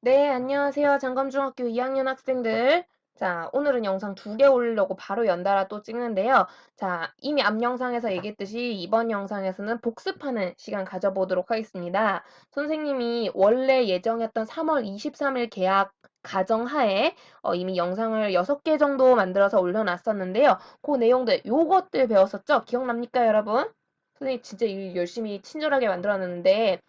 네, 안녕하세요. 장감중학교 2학년 학생들. 자, 오늘은 영상 2개 올리려고 바로 연달아 또 찍는데요. 자, 이미 앞 영상에서 얘기했듯이 이번 영상에서는 복습하는 시간 가져보도록 하겠습니다. 선생님이 원래 예정했던 3월 23일 개학 가정하에 이미 영상을 6개 정도 만들어서 올려놨었는데요. 그 내용들, 요것들 배웠었죠? 기억납니까, 여러분? 선생님 진짜 열심히 친절하게 만들어놨는데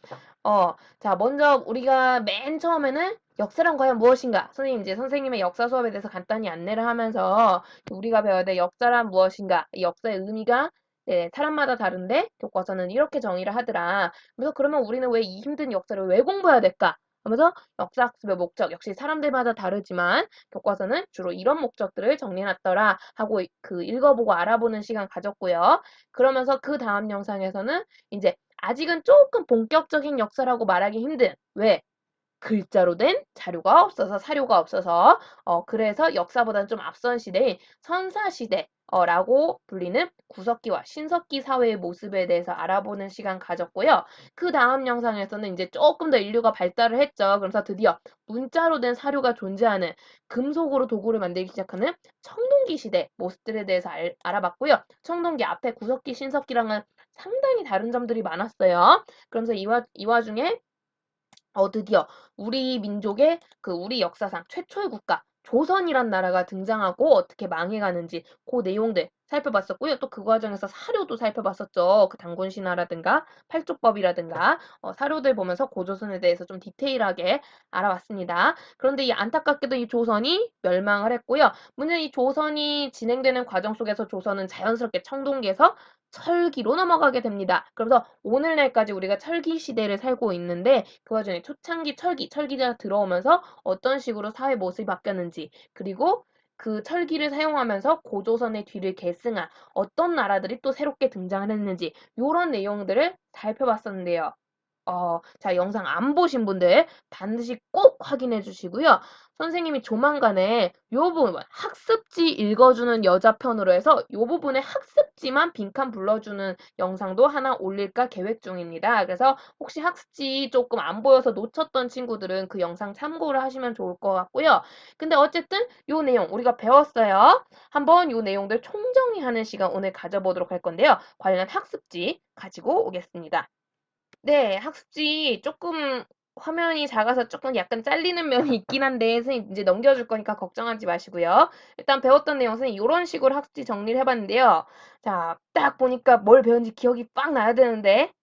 자, 먼저 우리가 맨 처음에는 역사란 과연 무엇인가? 선생님 이제 선생님의 역사 수업에 대해서 간단히 안내를 하면서 우리가 배워야 될 역사란 무엇인가? 이 역사의 의미가 네, 사람마다 다른데 교과서는 이렇게 정의를 하더라. 그래서 그러면 우리는 왜 이 힘든 역사를 왜 공부해야 될까? 하면서 역사학습의 목적 역시 사람들마다 다르지만 교과서는 주로 이런 목적들을 정리해놨더라 하고 그 읽어보고 알아보는 시간 가졌고요. 그러면서 그 다음 영상에서는 이제 아직은 조금 본격적인 역사라고 말하기 힘든 왜? 글자로 된 자료가 없어서 사료가 없어서 그래서 역사보다는 좀 앞선 시대인 선사시대 라고 불리는 구석기와 신석기 사회의 모습에 대해서 알아보는 시간 가졌고요. 그 다음 영상에서는 이제 조금 더 인류가 발달을 했죠. 그래서 드디어 문자로 된 사료가 존재하는 금속으로 도구를 만들기 시작하는 청동기 시대 모습들에 대해서 알아봤고요. 청동기 앞에 구석기, 신석기랑은 상당히 다른 점들이 많았어요. 그러면서 이 와중에 드디어 우리 민족의 우리 역사상 최초의 국가 조선이란 나라가 등장하고 어떻게 망해가는지 그 내용들 살펴봤었고요. 또 그 과정에서 사료도 살펴봤었죠. 그 단군 신화라든가 팔족법이라든가 사료들 보면서 고조선에 대해서 좀 디테일하게 알아봤습니다. 그런데 이 안타깝게도 이 조선이 멸망을 했고요. 문제는 이 조선이 진행되는 과정 속에서 조선은 자연스럽게 청동기에서 철기로 넘어가게 됩니다. 그래서 오늘날까지 우리가 철기 시대를 살고 있는데 그 와중에 초창기 철기가 들어오면서 어떤 식으로 사회 모습이 바뀌었는지 그리고 그 철기를 사용하면서 고조선의 뒤를 계승한 어떤 나라들이 또 새롭게 등장을 했는지 요런 내용들을 살펴봤었는데요. 자, 영상 안 보신 분들 반드시 꼭 확인해 주시고요. 선생님이 조만간에 요 부분, 학습지 읽어주는 여자 편으로 해서 요 부분에 학습지만 빈칸 불러주는 영상도 하나 올릴까 계획 중입니다. 그래서 혹시 학습지 조금 안 보여서 놓쳤던 친구들은 그 영상 참고를 하시면 좋을 것 같고요. 근데 어쨌든 요 내용 우리가 배웠어요. 한번 요 내용들 총정리하는 시간 오늘 가져보도록 할 건데요. 관련 학습지 가지고 오겠습니다. 네. 학습지 조금 화면이 작아서 조금 약간 잘리는 면이 있긴 한데 선생님 이제 넘겨줄 거니까 걱정하지 마시고요. 일단 배웠던 내용 선생님 요런 식으로 학습지 정리를 해 봤는데요. 자, 딱 보니까 뭘 배웠는지 기억이 빡 나야 되는데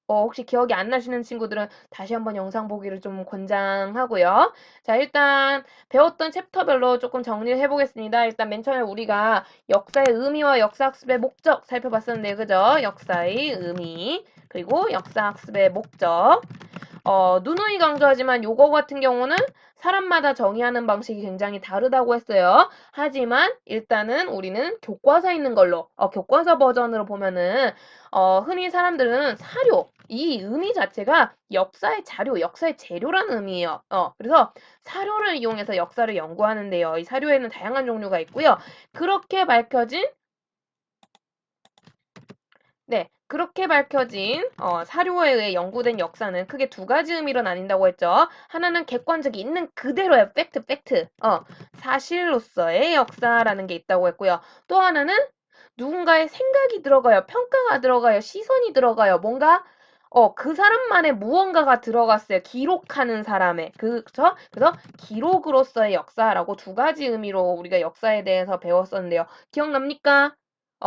혹시 기억이 안 나시는 친구들은 다시 한번 영상 보기를 좀 권장하고요. 자, 일단 배웠던 챕터별로 조금 정리를 해 보겠습니다. 일단 맨 처음에 우리가 역사의 의미와 역사학습의 목적 살펴봤었는데 그죠? 역사의 의미 그리고 역사학습의 목적 누누이 강조하지만 요거 같은 경우는 사람마다 정의하는 방식이 굉장히 다르다고 했어요. 하지만 일단은 우리는 교과서에 있는 걸로 교과서 버전으로 보면은 흔히 사람들은 사료 이 의미 자체가 역사의 자료, 역사의 재료라는 의미예요. 그래서 사료를 이용해서 역사를 연구하는데요. 이 사료에는 다양한 종류가 있고요. 그렇게 밝혀진 네, 그렇게 밝혀진 사료에 의해 연구된 역사는 크게 두 가지 의미로 나뉜다고 했죠. 하나는 객관적이 있는 그대로의 팩트, 사실로서의 역사라는 게 있다고 했고요. 또 하나는 누군가의 생각이 들어가요, 평가가 들어가요, 시선이 들어가요, 뭔가 그 사람만의 무언가가 들어갔어요. 기록하는 사람의 그죠? 그래서 기록으로서의 역사라고 두 가지 의미로 우리가 역사에 대해서 배웠었는데요. 기억납니까?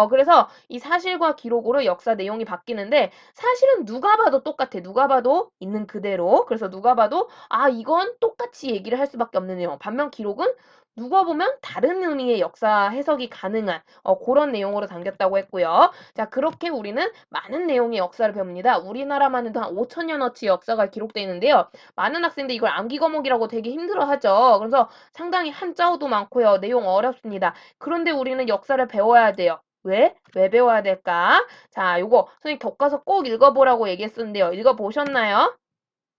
그래서 이 사실과 기록으로 역사 내용이 바뀌는데 사실은 누가 봐도 똑같아. 누가 봐도 있는 그대로. 그래서 누가 봐도 아, 이건 똑같이 얘기를 할 수밖에 없는 내용. 반면 기록은 누가 보면 다른 의미의 역사 해석이 가능한 그런 내용으로 담겼다고 했고요. 자, 그렇게 우리는 많은 내용의 역사를 배웁니다. 우리나라만 해도 한 5,000년어치 역사가 기록되어 있는데요. 많은 학생들이 이걸 암기 과목이라고 되게 힘들어하죠. 그래서 상당히 한자어도 많고요. 내용 어렵습니다. 그런데 우리는 역사를 배워야 돼요. 왜? 왜 배워야 될까? 자, 요거 선생님 교과서 꼭 읽어보라고 얘기했었는데요. 읽어보셨나요?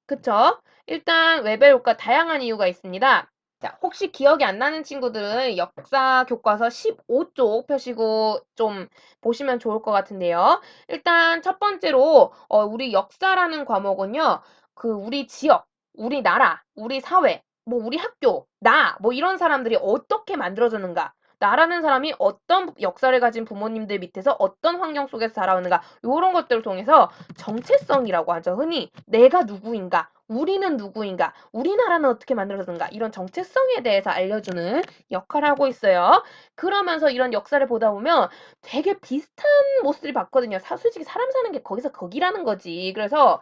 그쵸? 일단 왜 배울까? 다양한 이유가 있습니다. 자, 혹시 기억이 안 나는 친구들은 역사 교과서 15쪽 펴시고 좀 보시면 좋을 것 같은데요. 일단 첫 번째로 우리 역사라는 과목은요. 우리 지역 우리나라, 우리 사회, 뭐 우리 학교, 나, 뭐 이런 사람들이 어떻게 만들어졌는가? 나라는 사람이 어떤 역사를 가진 부모님들 밑에서 어떤 환경 속에서 자라오는가? 요런 것들을 통해서 정체성이라고 하죠. 흔히 내가 누구인가? 우리는 누구인가? 우리나라는 어떻게 만들어졌는가? 이런 정체성에 대해서 알려주는 역할을 하고 있어요. 그러면서 이런 역사를 보다 보면 되게 비슷한 모습을 봤거든요. 솔직히 사람 사는 게 거기서 거기라는 거지. 그래서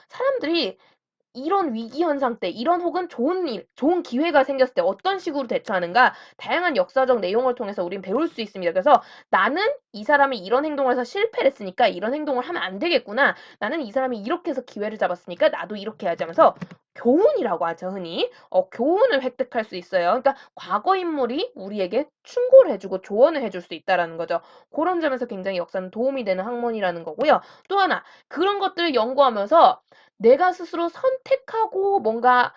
사람들이 이런 위기 현상 때, 이런 혹은 좋은 기회가 생겼을 때 어떤 식으로 대처하는가 다양한 역사적 내용을 통해서 우린 배울 수 있습니다. 그래서 나는 이 사람이 이런 행동을 해서 실패를 했으니까 이런 행동을 하면 안 되겠구나. 나는 이 사람이 이렇게 해서 기회를 잡았으니까 나도 이렇게 해야지 하면서 교훈이라고 하죠, 흔히. 교훈을 획득할 수 있어요. 그러니까 과거 인물이 우리에게 충고를 해주고 조언을 해줄 수 있다라는 거죠. 그런 점에서 굉장히 역사는 도움이 되는 학문이라는 거고요. 또 하나, 그런 것들을 연구하면서 내가 스스로 선택하고 뭔가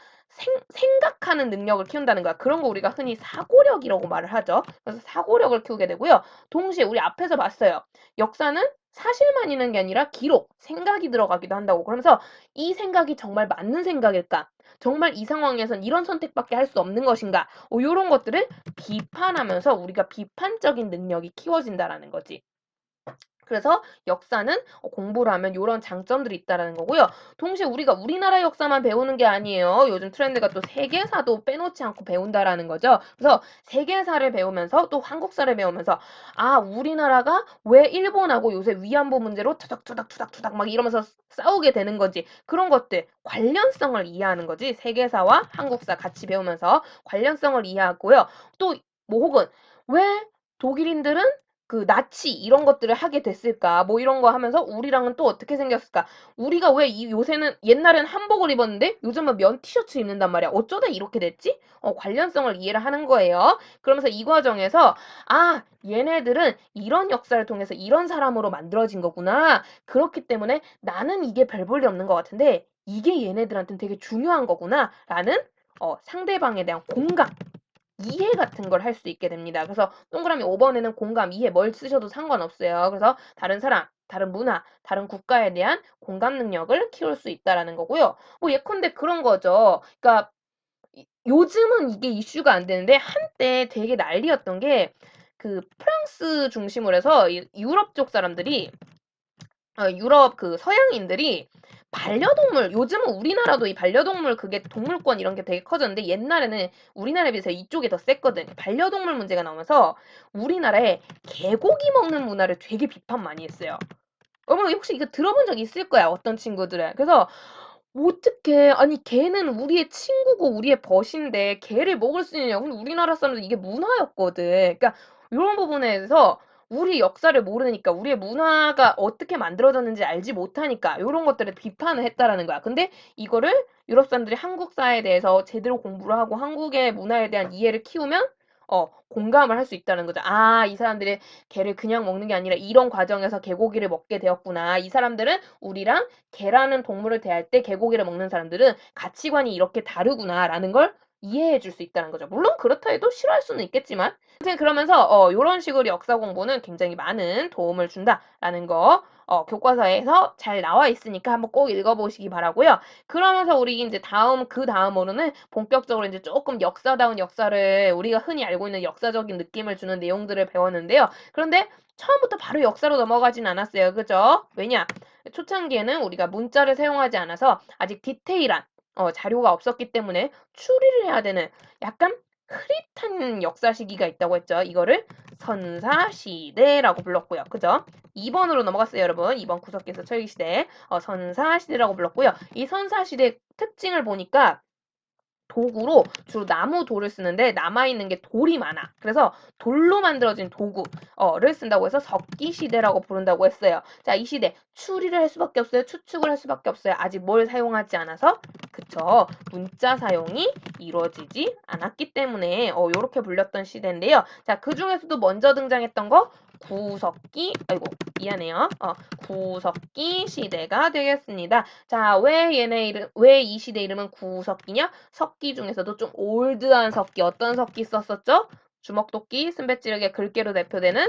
생각하는 능력을 키운다는 거야. 그런 거 우리가 흔히 사고력이라고 말을 하죠. 그래서 사고력을 키우게 되고요. 동시에 우리 앞에서 봤어요. 역사는 사실만 있는 게 아니라 기록, 생각이 들어가기도 한다고. 그러면서 이 생각이 정말 맞는 생각일까? 정말 이 상황에선 이런 선택밖에 할 수 없는 것인가? 요런 것들을 비판하면서 우리가 비판적인 능력이 키워진다라는 거지. 그래서 역사는 공부를 하면 요런 장점들이 있다라는 거고요. 동시에 우리가 우리나라 역사만 배우는 게 아니에요. 요즘 트렌드가 또 세계사도 빼놓지 않고 배운다라는 거죠. 그래서 세계사를 배우면서 또 한국사를 배우면서 우리나라가 왜 일본하고 요새 위안부 문제로 투닥투닥투닥투닥 막 이러면서 싸우게 되는 건지 그런 것들 관련성을 이해하는 거지. 세계사와 한국사 같이 배우면서 관련성을 이해하고요. 또 뭐 혹은 왜 독일인들은 그 나치 이런 것들을 하게 됐을까? 뭐 이런 거 하면서 우리랑은 또 어떻게 생겼을까? 우리가 왜 요새는 옛날엔 한복을 입었는데 요즘은 면 티셔츠 입는단 말이야. 어쩌다 이렇게 됐지? 관련성을 이해를 하는 거예요. 그러면서 이 과정에서 얘네들은 이런 역사를 통해서 이런 사람으로 만들어진 거구나. 그렇기 때문에 나는 이게 별 볼일 없는 것 같은데 이게 얘네들한테는 되게 중요한 거구나. 라는 상대방에 대한 공감. 이해 같은 걸 할 수 있게 됩니다. 그래서 동그라미 5번에는 공감, 이해 뭘 쓰셔도 상관없어요. 그래서 다른 사람, 다른 문화, 다른 국가에 대한 공감 능력을 키울 수 있다라는 거고요. 뭐 예컨대 그런 거죠. 그러니까 요즘은 이게 이슈가 안 되는데 한때 되게 난리였던 게 그 프랑스 중심으로 해서 유럽 쪽 사람들이 유럽 그 서양인들이 반려동물 요즘은 우리나라도 이 반려동물 그게 동물권 이런 게 되게 커졌는데 옛날에는 우리나라에 비해서 이쪽이 더 셌거든. 반려동물 문제가 나오면서 우리나라에 개고기 먹는 문화를 되게 비판 많이 했어요. 어머 혹시 이거 들어본 적 있을 거야 어떤 친구들은. 그래서 어떡해. 아니 걔는 우리의 친구고 우리의 벗인데 걔를 먹을 수 있느냐고. 근데 우리나라 사람들은 이게 문화였거든. 그러니까 요런 부분에 대해서 우리 역사를 모르니까 우리의 문화가 어떻게 만들어졌는지 알지 못하니까 요런 것들을 비판을 했다라는 거야. 근데 이거를 유럽 사람들이 한국사에 대해서 제대로 공부를 하고 한국의 문화에 대한 이해를 키우면 공감을 할 수 있다는 거죠. 이 사람들이 개를 그냥 먹는 게 아니라 이런 과정에서 개고기를 먹게 되었구나. 이 사람들은 우리랑 개라는 동물을 대할 때 개고기를 먹는 사람들은 가치관이 이렇게 다르구나라는 걸 이해해 줄 수 있다는 거죠. 물론 그렇다 해도 싫어할 수는 있겠지만 아무튼 그러면서 요런 식으로 역사 공부는 굉장히 많은 도움을 준다라는 거 교과서에서 잘 나와 있으니까 한번 꼭 읽어보시기 바라고요. 그러면서 우리 이제 다음으로는 본격적으로 이제 조금 역사다운 역사를 우리가 흔히 알고 있는 역사적인 느낌을 주는 내용들을 배웠는데요. 그런데 처음부터 바로 역사로 넘어가진 않았어요. 그죠? 왜냐? 초창기에는 우리가 문자를 사용하지 않아서 아직 디테일한 자료가 없었기 때문에 추리를 해야 되는 약간 흐릿한 역사 시기가 있다고 했죠. 이거를 선사시대라고 불렀고요. 그죠? 2번으로 넘어갔어요, 여러분. 2번 구석기에서 철기시대. 선사시대라고 불렀고요. 이 선사시대 특징을 보니까 도구로 주로 나무 돌을 쓰는데 남아있는 게 돌이 많아. 그래서 돌로 만들어진 도구를 쓴다고 해서 석기시대라고 부른다고 했어요. 자, 이 시대 추리를 할 수밖에 없어요. 추측을 할 수밖에 없어요. 아직 뭘 사용하지 않아서 그쵸. 문자 사용이 이루어지지 않았기 때문에 요렇게 불렸던 시대인데요. 자, 그 중에서도 먼저 등장했던 거 구석기, 아이고 미안해요. 구석기 시대가 되겠습니다. 자, 왜 이 시대 이름은 구석기냐? 석기 중에서도 좀 올드한 석기, 어떤 석기 썼었죠? 주먹도끼, 순배찌르기, 글게로 대표되는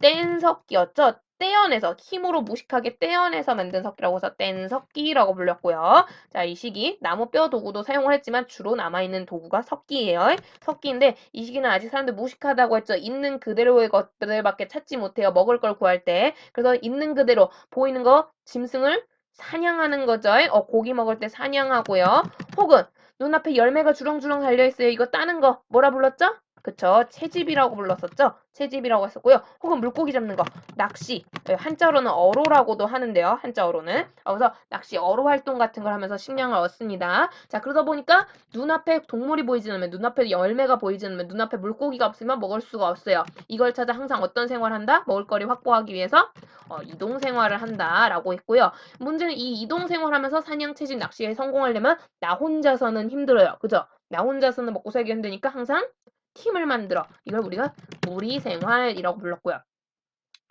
뗀석기였죠. 떼어내서 힘으로 무식하게 떼어내서 만든 석기라고 해서 뗀석기라고 불렸고요. 자, 이 시기 나무 뼈 도구도 사용을 했지만 주로 남아있는 도구가 석기예요. 석기인데 이 시기는 아직 사람들 무식하다고 했죠. 있는 그대로의 것들밖에 찾지 못해요. 먹을 걸 구할 때. 그래서 있는 그대로 보이는 거 짐승을 사냥하는 거죠. 고기 먹을 때 사냥하고요. 혹은 눈앞에 열매가 주렁주렁 달려있어요. 이거 따는 거 뭐라 불렀죠? 그쵸. 채집이라고 불렀었죠. 채집이라고 했었고요. 혹은 물고기 잡는 거 낚시. 한자어로는 어로라고도 하는데요. 한자어로는. 그래서 낚시 어로 활동 같은 걸 하면서 식량을 얻습니다. 자, 그러다 보니까 눈앞에 동물이 보이지 않으면, 눈앞에 열매가 보이지 않으면, 눈앞에 물고기가 없으면 먹을 수가 없어요. 이걸 찾아 항상 어떤 생활을 한다? 먹을거리 확보하기 위해서 이동 생활을 한다라고 했고요. 문제는 이 이동 생활하면서 사냥, 채집, 낚시에 성공하려면 나 혼자서는 힘들어요. 그죠? 나 혼자서는 먹고 살기 힘드니까 항상 팀을 만들어. 이걸 우리가 무리 생활이라고 불렀고요.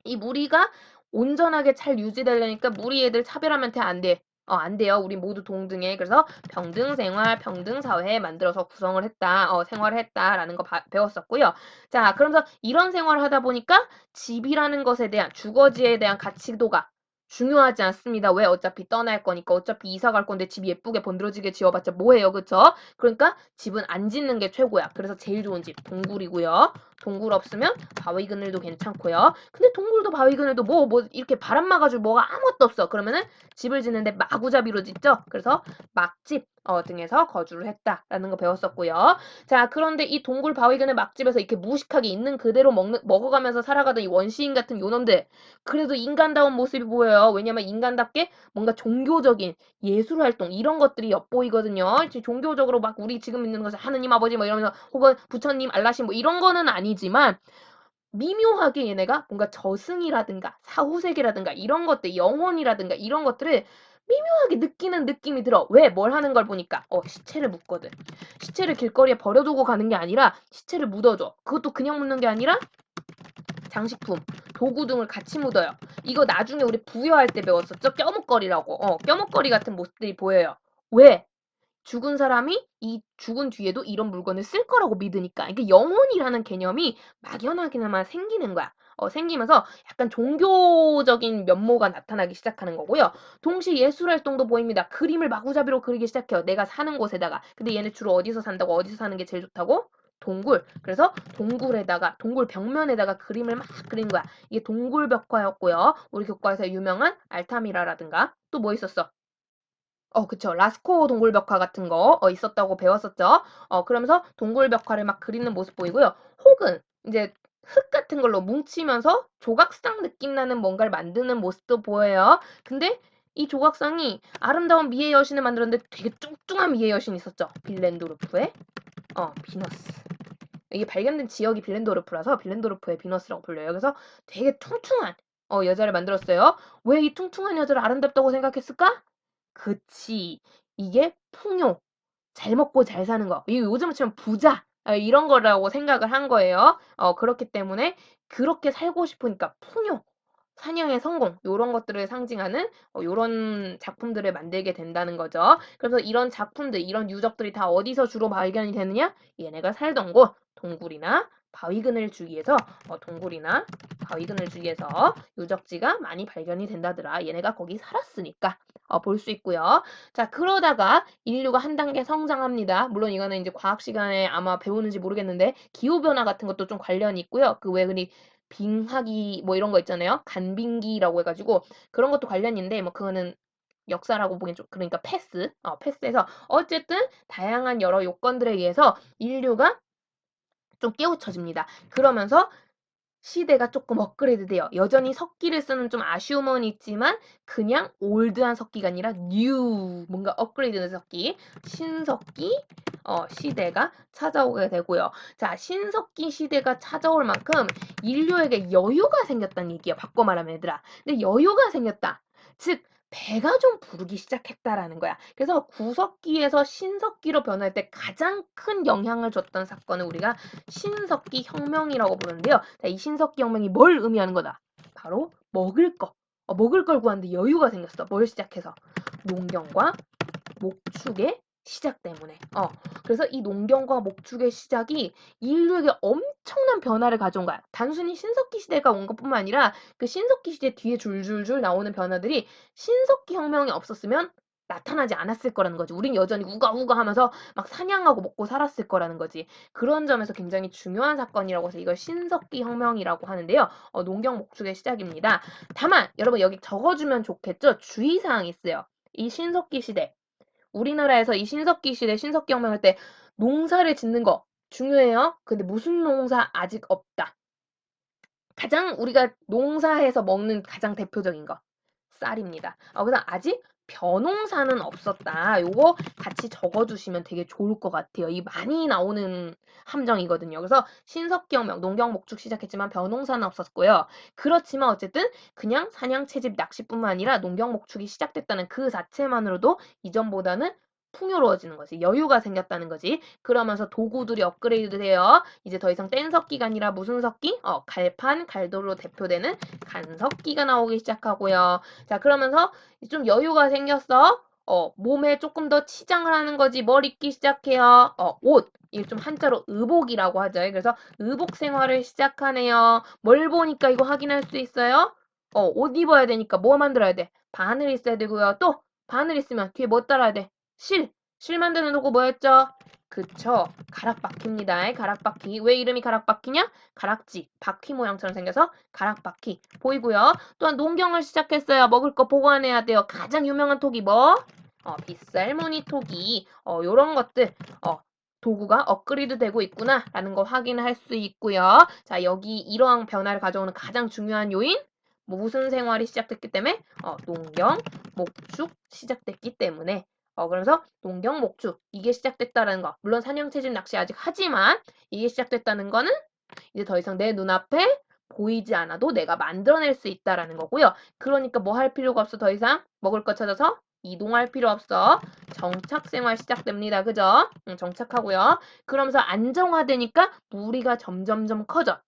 이 무리가 온전하게 잘 유지되려니까 무리 애들 차별하면 안 돼. 안 돼요. 우리 모두 동등해. 그래서 평등생활, 평등사회 만들어서 구성을 했다. 생활을 했다라는 거 배웠었고요. 자, 그러면서 이런 생활을 하다 보니까 집이라는 것에 대한, 주거지에 대한 가치도가 중요하지 않습니다. 왜? 어차피 떠날 거니까. 어차피 이사 갈 건데 집 예쁘게 번들어지게 지어봤자 뭐해요. 그쵸? 그러니까 집은 안 짓는 게 최고야. 그래서 제일 좋은 집 동굴이고요. 동굴 없으면 바위 그늘도 괜찮고요. 근데 동굴도 바위 그늘도 뭐 이렇게 바람 막아줄 뭐가 아무것도 없어. 그러면은 집을 짓는데 마구잡이로 짓죠. 그래서 막집 등에서 거주를 했다라는 거 배웠었고요. 자, 그런데 이 동굴 바위 그늘 막집에서 이렇게 무식하게 있는 그대로 먹어가면서 살아가던 이 원시인 같은 요놈들, 그래도 인간다운 모습이 보여요. 왜냐면 인간답게 뭔가 종교적인 예술 활동 이런 것들이 엿보이거든요. 종교적으로 막 우리 지금 있는 것을 하느님 아버지 뭐 이러면서 혹은 부처님 알라신 뭐 이런 거는 아니지만 미묘하게 얘네가 뭔가 저승이라든가 사후세계라든가 이런 것들, 영혼이라든가 이런 것들을 미묘하게 느끼는 느낌이 들어. 왜? 뭘 하는 걸 보니까 시체를 묻거든. 시체를 길거리에 버려두고 가는 게 아니라 시체를 묻어줘. 그것도 그냥 묻는 게 아니라 장식품, 도구 등을 같이 묻어요. 이거 나중에 우리 부여할 때 배웠었죠? 껴묵거리라고. 껴묵거리 같은 모습들이 보여요. 왜? 죽은 사람이 이 죽은 뒤에도 이런 물건을 쓸 거라고 믿으니까. 이게 영혼이라는 개념이 막연하게나마 생기는 거야. 생기면서 약간 종교적인 면모가 나타나기 시작하는 거고요. 동시에 예술 활동도 보입니다. 그림을 마구잡이로 그리기 시작해요. 내가 사는 곳에다가. 근데 얘네 주로 어디서 산다고? 어디서 사는 게 제일 좋다고? 동굴. 그래서 동굴에다가, 동굴 벽면에다가 그림을 막 그리는 거야. 이게 동굴벽화였고요. 우리 교과에서 유명한 알타미라라든가 또 뭐 있었어? 그쵸. 라스코 동굴벽화 같은 거 있었다고 배웠었죠. 그러면서 동굴벽화를 막 그리는 모습 보이고요. 혹은 이제 흙 같은 걸로 뭉치면서 조각상 느낌 나는 뭔가를 만드는 모습도 보여요. 근데 이 조각상이 아름다운 미의 여신을 만들었는데 되게 뚱뚱한 미의 여신이 있었죠. 빌렌도르프의 비너스. 이게 발견된 지역이 빌렌도르프라서 빌렌도르프의 비너스라고 불려요. 그래서 되게 퉁퉁한 여자를 만들었어요. 왜 이 퉁퉁한 여자를 아름답다고 생각했을까? 그치. 이게 풍요. 잘 먹고 잘 사는 거. 이거 요즘 치면 부자. 이런 거라고 생각을 한 거예요. 그렇기 때문에 그렇게 살고 싶으니까 풍요, 사냥의 성공, 요런 것들을 상징하는 요런 작품들을 만들게 된다는 거죠. 그래서 이런 작품들, 이런 유적들이 다 어디서 주로 발견이 되느냐? 얘네가 살던 곳, 동굴이나 바위그늘 주위에서 동굴이나 바위그늘 주위에서 유적지가 많이 발견이 된다더라. 얘네가 거기 살았으니까. 볼 수 있고요. 자, 그러다가 인류가 한 단계 성장합니다. 물론 이거는 이제 과학 시간에 아마 배우는지 모르겠는데 기후변화 같은 것도 좀 관련이 있고요. 그 왜 우리 빙하기 뭐 이런 거 있잖아요. 간빙기라고 해가지고 그런 것도 관련이 있는데 뭐 그거는 역사라고 보기엔 좀 그러니까 패스해서 어쨌든 다양한 여러 요건들에 의해서 인류가 좀 깨우쳐집니다. 그러면서 시대가 조금 업그레이드 돼요. 여전히 석기를 쓰는 좀 아쉬움은 있지만 그냥 올드한 석기가 아니라 뉴 뭔가 업그레이드된 석기, 신석기 시대가 찾아오게 되고요. 자, 신석기 시대가 찾아올 만큼 인류에게 여유가 생겼다는 얘기야. 바꿔 말하면 얘들아. 근데 여유가 생겼다. 즉 배가 좀 부르기 시작했다라는 거야. 그래서 구석기에서 신석기로 변할 때 가장 큰 영향을 줬던 사건을 우리가 신석기 혁명이라고 부르는데요. 자, 이 신석기 혁명이 뭘 의미하는 거다? 바로 먹을 거. 먹을 걸 구하는데 여유가 생겼어. 뭘 시작해서? 농경과 목축의 시작 때문에. 그래서 이 농경과 목축의 시작이 인류에게 엄청난 변화를 가져온 거야. 단순히 신석기 시대가 온 것뿐만 아니라 그 신석기 시대 뒤에 줄줄줄 나오는 변화들이 신석기 혁명이 없었으면 나타나지 않았을 거라는 거지. 우린 여전히 우가우가 하면서 막 사냥하고 먹고 살았을 거라는 거지. 그런 점에서 굉장히 중요한 사건이라고 해서 이걸 신석기 혁명이라고 하는데요. 농경 목축의 시작입니다. 다만 여러분 여기 적어주면 좋겠죠? 주의사항이 있어요. 이 신석기 시대. 우리나라에서 이 신석기 시대 신석기 혁명할 때 농사를 짓는 거 중요해요. 근데 무슨 농사 아직 없다. 가장 우리가 농사해서 먹는 가장 대표적인 거 쌀입니다. 그래서 아직 벼농사는 없었다. 요거 같이 적어주시면 되게 좋을 것 같아요. 이 많이 나오는 함정이거든요. 그래서 신석기혁명, 농경 목축 시작했지만 벼농사는 없었고요. 그렇지만 어쨌든 그냥 사냥, 채집, 낚시뿐만 아니라 농경 목축이 시작됐다는 그 자체만으로도 이전보다는 풍요로워지는 거지. 여유가 생겼다는 거지. 그러면서 도구들이 업그레이드 돼요. 이제 더 이상 뗀석기가 아니라 무슨 석기? 갈판, 갈돌로 대표되는 간석기가 나오기 시작하고요. 자, 그러면서 좀 여유가 생겼어. 몸에 조금 더 치장을 하는 거지. 뭘 입기 시작해요. 옷. 이게 좀 한자로 의복이라고 하죠. 그래서 의복 생활을 시작하네요. 뭘 보니까 이거 확인할 수 있어요? 옷 입어야 되니까 뭐 만들어야 돼? 바늘 있어야 되고요. 또 바늘 있으면 뒤에 뭐 따라야 돼? 실 만드는 도구 뭐였죠? 그쵸. 가락바퀴입니다. 가락바퀴. 왜 이름이 가락바퀴냐? 가락지, 바퀴 모양처럼 생겨서 가락바퀴. 보이고요. 또한 농경을 시작했어요. 먹을 거 보관해야 돼요. 가장 유명한 톡이 뭐? 빗살무늬 톡이. 요런 것들. 도구가 업그레이드 되고 있구나라는 거 확인할 수 있고요. 자, 여기 이러한 변화를 가져오는 가장 중요한 요인? 무슨 생활이 시작됐기 때문에? 농경, 목축 시작됐기 때문에. 그러면서 농경, 목축 이게 시작됐다라는 거. 물론 사냥, 채집, 낚시 아직 하지만 이게 시작됐다는 거는 이제 더 이상 내 눈앞에 보이지 않아도 내가 만들어낼 수 있다라는 거고요. 그러니까 뭐 할 필요가 없어. 더 이상 먹을 거 찾아서 이동할 필요 없어. 정착 생활 시작됩니다. 그죠? 정착하고요. 그러면서 안정화되니까 무리가 점점점 커져.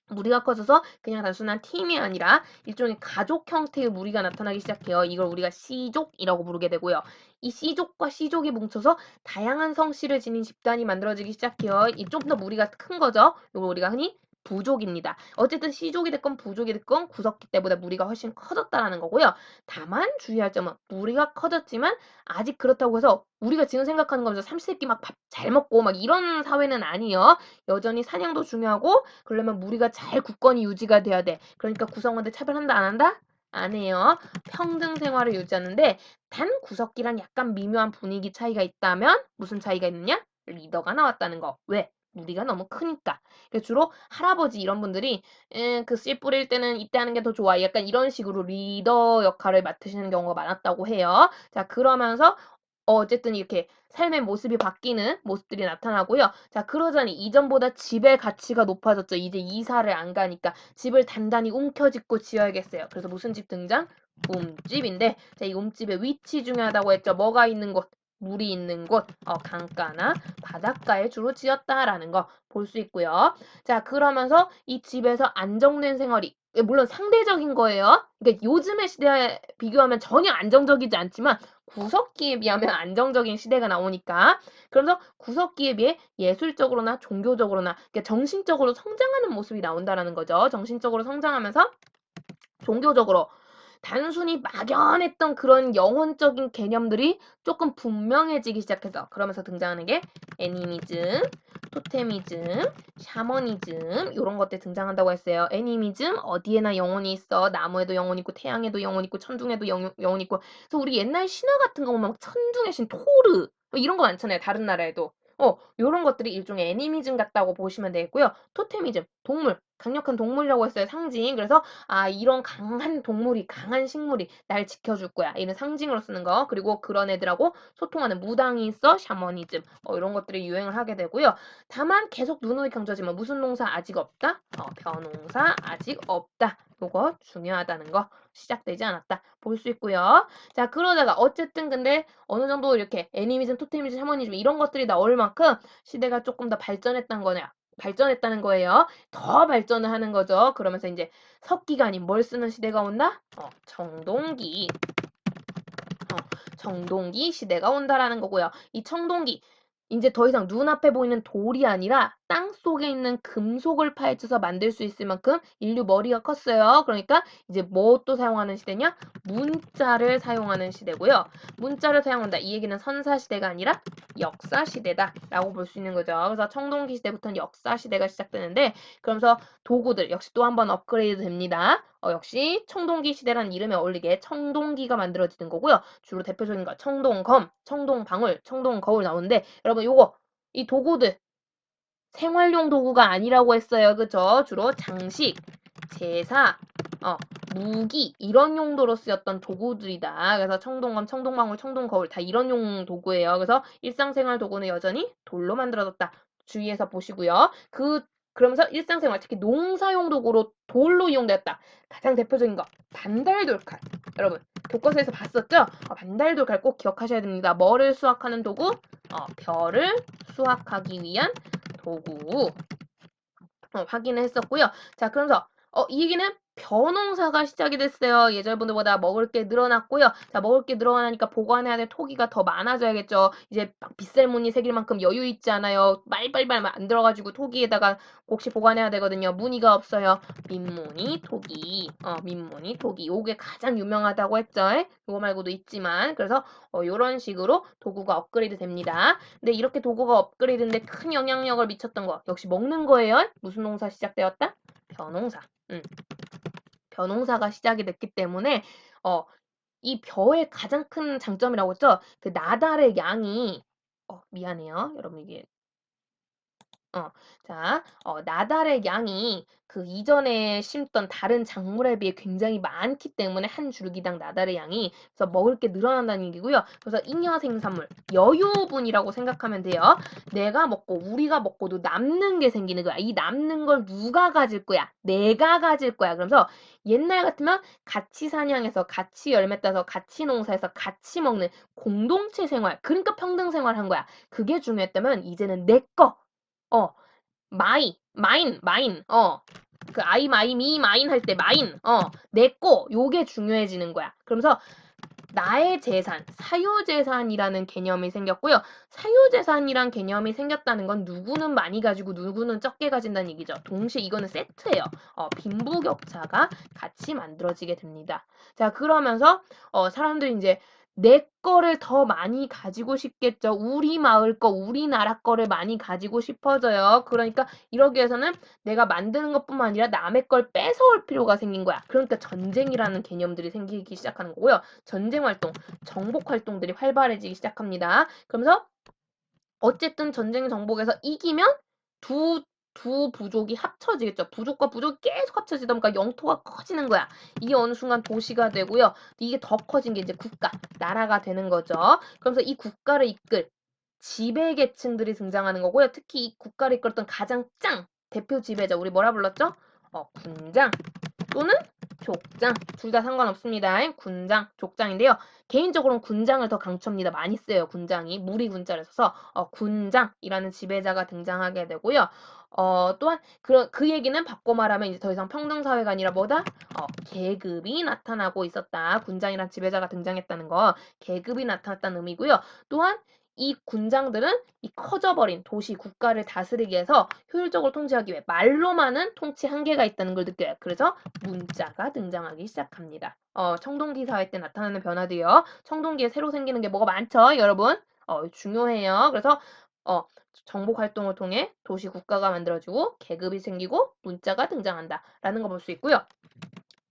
무리가 커져서 그냥 단순한 팀이 아니라 일종의 가족 형태의 무리가 나타나기 시작해요. 이걸 우리가 씨족이라고 부르게 되고요. 이 씨족과 씨족이 뭉쳐서 다양한 성씨를 지닌 집단이 만들어지기 시작해요. 이 좀 더 무리가 큰 거죠. 이걸 우리가 흔히 부족입니다. 어쨌든 씨족이 됐건 부족이 됐건 구석기 때보다 무리가 훨씬 커졌다라는 거고요. 다만 주의할 점은 무리가 커졌지만 아직 그렇다고 해서 우리가 지금 생각하는 거면서 삼시세끼 막 밥 잘 먹고 막 이런 사회는 아니에요. 여전히 사냥도 중요하고 그러려면 무리가 잘 굳건히 유지가 돼야 돼. 그러니까 구성원들 차별한다 안 한다? 안 해요. 평등 생활을 유지하는데 단 구석기랑 약간 미묘한 분위기 차이가 있다면 무슨 차이가 있느냐? 리더가 나왔다는 거. 왜? 무리가 너무 크니까. 그래서 주로 할아버지 이런 분들이 그 씨 뿌릴 때는 이때 하는 게 더 좋아. 약간 이런 식으로 리더 역할을 맡으시는 경우가 많았다고 해요. 자, 그러면서 어쨌든 이렇게 삶의 모습이 바뀌는 모습들이 나타나고요. 자, 그러자니 이전보다 집의 가치가 높아졌죠. 이제 이사를 안 가니까 집을 단단히 움켜쥐고 지어야겠어요. 그래서 무슨 집 등장? 움집인데, 자, 이 움집의 위치 중요하다고 했죠. 뭐가 있는 곳? 물이 있는 곳, 강가나 바닷가에 주로 지었다라는 거 볼 수 있고요. 자, 그러면서 이 집에서 안정된 생활이 물론 상대적인 거예요. 그러니까 요즘의 시대에 비교하면 전혀 안정적이지 않지만 구석기에 비하면 안정적인 시대가 나오니까 그러면서 구석기에 비해 예술적으로나 종교적으로나 그러니까 정신적으로 성장하는 모습이 나온다라는 거죠. 정신적으로 성장하면서 종교적으로 단순히 막연했던 그런 영혼적인 개념들이 조금 분명해지기 시작해서 그러면서 등장하는 게 애니미즘, 토테미즘, 샤머니즘 이런 것들 등장한다고 했어요. 애니미즘 어디에나 영혼이 있어. 나무에도 영혼 있고 태양에도 영혼 있고 천둥에도 영혼 있고 그래서 우리 옛날 신화 같은 거 보면 막 천둥의 신 토르 뭐 이런 거 많잖아요. 다른 나라에도. 요런 것들이 일종의 애니미즘 같다고 보시면 되겠고요. 토테미즘, 동물, 강력한 동물이라고 했어요. 상징. 그래서 이런 강한 동물이, 강한 식물이 날 지켜줄 거야. 이런 상징으로 쓰는 거. 그리고 그런 애들하고 소통하는 무당이 있어. 샤머니즘. 이런 것들이 유행을 하게 되고요. 다만 계속 누누이 강조하지만 무슨 농사 아직 없다? 벼농사 아직 없다. 요거 중요하다는 거. 시작되지 않았다. 볼 수 있고요. 자, 그러다가 어쨌든 근데 어느 정도 이렇게 애니미즘, 토테미즘, 샤머니즘 이런 것들이 나올 만큼 시대가 조금 더 발전했다는 거예요. 더 발전을 하는 거죠. 그러면서 이제 석기가 아닌 뭘 쓰는 시대가 온다? 청동기. 청동기 시대가 온다라는 거고요. 이 청동기 이제 더 이상 눈앞에 보이는 돌이 아니라 땅속에 있는 금속을 파헤쳐서 만들 수 있을 만큼 인류 머리가 컸어요. 그러니까 이제 뭐 또 사용하는 시대냐? 문자를 사용하는 시대고요. 문자를 사용한다. 이 얘기는 선사시대가 아니라 역사시대다라고 볼 수 있는 거죠. 그래서 청동기 시대부터는 역사시대가 시작되는데 그러면서 도구들 역시 또 한 번 업그레이드 됩니다. 역시 청동기 시대라는 이름에 어울리게 청동기가 만들어지는 거고요. 주로 대표적인 거 청동검, 청동방울, 청동거울 나오는데 여러분 요거 이 도구들 생활용 도구가 아니라고 했어요. 그죠? 주로 장식, 제사, 무기 이런 용도로 쓰였던 도구들이다. 그래서 청동검, 청동방울, 청동거울 다 이런 용 도구예요. 그래서 일상생활 도구는 여전히 돌로 만들어졌다. 주의해서 보시고요. 그러면서 일상생활 특히 농사용 도구로 돌로 이용되었다. 가장 대표적인 거 반달돌칼. 여러분 교과서에서 봤었죠? 반달돌칼 꼭 기억하셔야 됩니다. 뭐를 수확하는 도구? 별을 수확하기 위한 도구. 확인을 했었고요. 자, 그러면서 이 얘기는 벼농사가 시작이 됐어요. 예전분들보다 먹을 게 늘어났고요. 자, 먹을 게 늘어나니까 보관해야 될 토기가 더 많아져야겠죠. 이제 막 빗살무늬 새길 만큼 여유 있지 않아요. 빨리빨리 만들어가지고 토기에다가 혹시 보관해야 되거든요. 무늬가 없어요. 민무늬 토기. 민무늬 토기. 요게 가장 유명하다고 했죠. 요거 말고도 있지만 그래서 요런 식으로 도구가 업그레이드 됩니다. 근데 이렇게 도구가 업그레이드인데 큰 영향력을 미쳤던 거 역시 먹는 거예요. 무슨 농사 시작되었다? 벼농사. 벼농사가 시작이 됐기 때문에 이 벼의 가장 큰 장점이라고 했죠. 그 나달의 양이 미안해요. 여러분 이게 자, 나달의 양이 그 이전에 심던 다른 작물에 비해 굉장히 많기 때문에 한 줄기당 나달의 양이 그래서 먹을 게 늘어난다는 얘기고요. 그래서 잉여 생산물, 여유분이라고 생각하면 돼요. 내가 먹고 우리가 먹고도 남는 게 생기는 거야. 이 남는 걸 누가 가질 거야? 내가 가질 거야. 그러면서 옛날 같으면 같이 사냥해서 같이 열매 따서 같이 농사해서 같이 먹는 공동체 생활, 그러니까 평등 생활한 거야. 그게 중요했다면 이제는 내 거. 어, 마인. 그 아이 마이 미 마인 할 때 마인. 내 거. 요게 중요해지는 거야. 그러면서 나의 재산, 사유재산이라는 개념이 생겼고요. 사유재산이란 개념이 생겼다는 건 누구는 많이 가지고 누구는 적게 가진다는 얘기죠. 동시에 이거는 세트예요. 빈부격차가 같이 만들어지게 됩니다. 자, 그러면서 사람들이 이제 내 거를 더 많이 가지고 싶겠죠. 우리 마을 거, 우리나라 거를 많이 가지고 싶어져요. 그러니까 이러기 위해서는 내가 만드는 것뿐만 아니라 남의 걸 뺏어올 필요가 생긴 거야. 그러니까 전쟁이라는 개념들이 생기기 시작하는 거고요. 전쟁 활동, 정복 활동들이 활발해지기 시작합니다. 그러면서 어쨌든 전쟁 정복에서 이기면 두 부족이 합쳐지겠죠. 부족과 부족이 계속 합쳐지다 보니까 영토가 커지는 거야. 이게 어느 순간 도시가 되고요. 이게 더 커진 게 이제 국가, 나라가 되는 거죠. 그러면서 이 국가를 이끌 지배 계층들이 등장하는 거고요. 특히 이 국가를 이끌었던 가장 대표 지배자, 우리 뭐라 불렀죠? 군장 또는 족장. 둘 다 상관없습니다. 군장, 족장인데요. 개인적으로는 군장을 더 강추합니다. 많이 써요, 군장이. 무리 군자를 써서 군장이라는 지배자가 등장하게 되고요. 또한 그 얘기는 바꿔 말하면 이제 더 이상 평등사회가 아니라 뭐다? 계급이 나타나고 있었다. 군장이란 지배자가 등장했다는 거. 계급이 나타났다는 의미고요. 또한 이 군장들은 이 커져버린 도시 국가를 다스리기 위해서 효율적으로 통치하기 위해 말로만은 통치 한계가 있다는 걸 느껴요. 그래서 문자가 등장하기 시작합니다. 청동기 사회 때 나타나는 변화들이요. 청동기에 새로 생기는 게 뭐가 많죠, 여러분? 중요해요. 그래서 정복 활동을 통해 도시 국가가 만들어지고 계급이 생기고 문자가 등장한다라는 거 볼 수 있고요.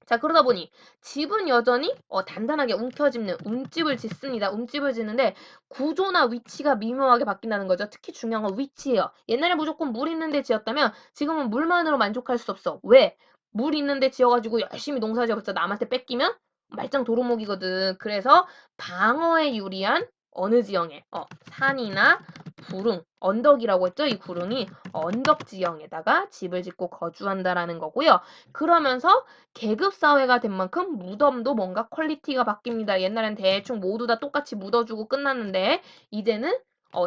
자, 그러다 보니 집은 여전히 단단하게 움켜집는 움집을 짓습니다. 움집을 짓는데 구조나 위치가 미묘하게 바뀐다는 거죠. 특히 중요한 건 위치예요. 옛날에 무조건 물 있는데 지었다면 지금은 물만으로 만족할 수 없어. 왜? 물 있는데 지어가지고 열심히 농사 지어봤자 남한테 뺏기면 말짱 도루묵이거든. 그래서 방어에 유리한 어느 지형에 산이나 구릉, 언덕이라고 했죠. 이 구릉이 언덕 지형에다가 집을 짓고 거주한다라는 거고요. 그러면서 계급 사회가 된 만큼 무덤도 뭔가 퀄리티가 바뀝니다. 옛날엔 대충 모두 다 똑같이 묻어주고 끝났는데 이제는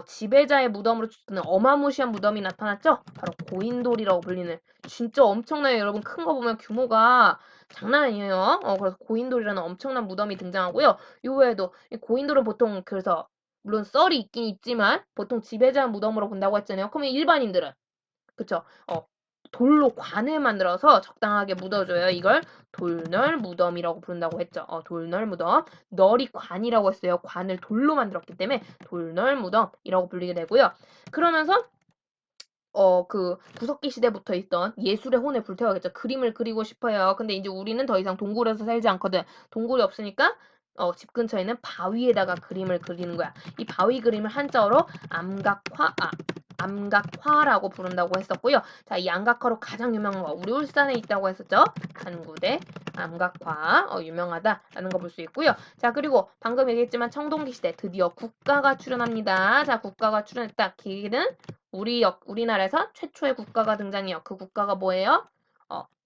지배자의 무덤으로 추는 어마무시한 무덤이 나타났죠. 바로 고인돌이라고 불리는 진짜 엄청나요. 여러분 큰 거 보면 규모가 장난 아니에요. 그래서 고인돌이라는 엄청난 무덤이 등장하고요. 이외에도 고인돌은 보통 그래서 물론 썰이 있긴 있지만 보통 지배자 무덤으로 본다고 했잖아요. 그러면 일반인들은 그쵸? 돌로 관을 만들어서 적당하게 묻어줘요. 이걸 돌널 무덤이라고 부른다고 했죠. 돌널 무덤. 널이 관이라고 했어요. 관을 돌로 만들었기 때문에 돌널 무덤이라고 불리게 되고요. 그러면서 그 구석기 시대부터 있던 예술의 혼을 불태워야겠죠. 그림을 그리고 싶어요. 근데 이제 우리는 더 이상 동굴에서 살지 않거든. 동굴이 없으니까 집 근처에 있는 바위에다가 그림을 그리는 거야. 이 바위 그림을 한자어로 암각화라고 부른다고 했었고요. 자, 이 암각화로 가장 유명한 거 우리 울산에 있다고 했었죠. 한구대 암각화 유명하다라는 거 볼 수 있고요. 자, 그리고 방금 얘기했지만 청동기 시대 드디어 국가가 출현합니다. 자, 국가가 출현했다. 기는 우리나라에서 최초의 국가가 등장해요. 그 국가가 뭐예요?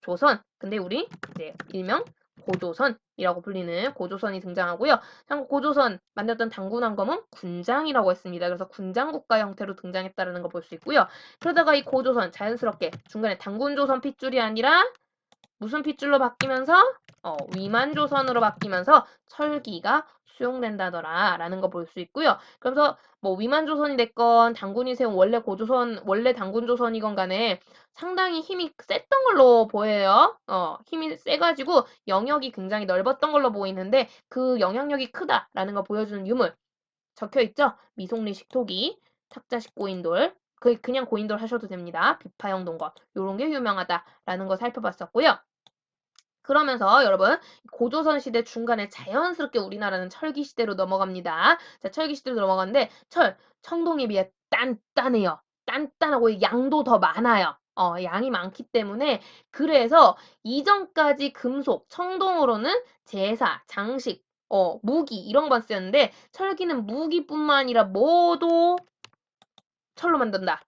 조선. 근데 우리 이제 일명 고조선이라고 불리는 고조선이 등장하고요. 참고 고조선 만들었던 당군왕검은 군장이라고 했습니다. 그래서 군장국가 형태로 등장했다는 거 볼 수 있고요. 그러다가 이 고조선 자연스럽게 중간에 당군조선 핏줄이 아니라 무슨 핏줄로 바뀌면서 위만조선으로 바뀌면서 철기가 수용된다더라 라는 거 볼 수 있고요. 그래서 뭐 위만조선이 됐건 당군이 세운 원래 당군조선이건 간에 상당히 힘이 셌던 걸로 보여요. 힘이 세가지고 영역이 굉장히 넓었던 걸로 보이는데 그 영향력이 크다라는 거 보여주는 유물 적혀있죠? 미송리식 토기, 탁자식 고인돌, 그냥 고인돌 하셔도 됩니다. 비파형 동거 요런 게 유명하다라는 거 살펴봤었고요. 그러면서 여러분 고조선 시대 중간에 자연스럽게 우리나라는 철기 시대로 넘어갑니다. 자, 철기 시대로 넘어가는데 청동에 비해 단단해요. 단단하고 양도 더 많아요. 양이 많기 때문에 그래서 이전까지 금속, 청동으로는 제사, 장식, 무기 이런 건 쓰였는데 철기는 무기뿐만 아니라 뭐도 철로 만든다.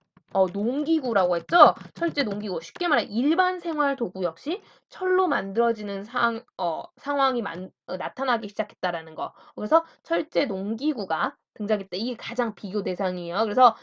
농기구라고 했죠? 철제 농기구. 쉽게 말해 일반 생활 도구 역시 철로 만들어지는 상황이 나타나기 시작했다라는 거. 그래서 철제 농기구가 등장했다. 이게 가장 비교 대상이에요. 그래서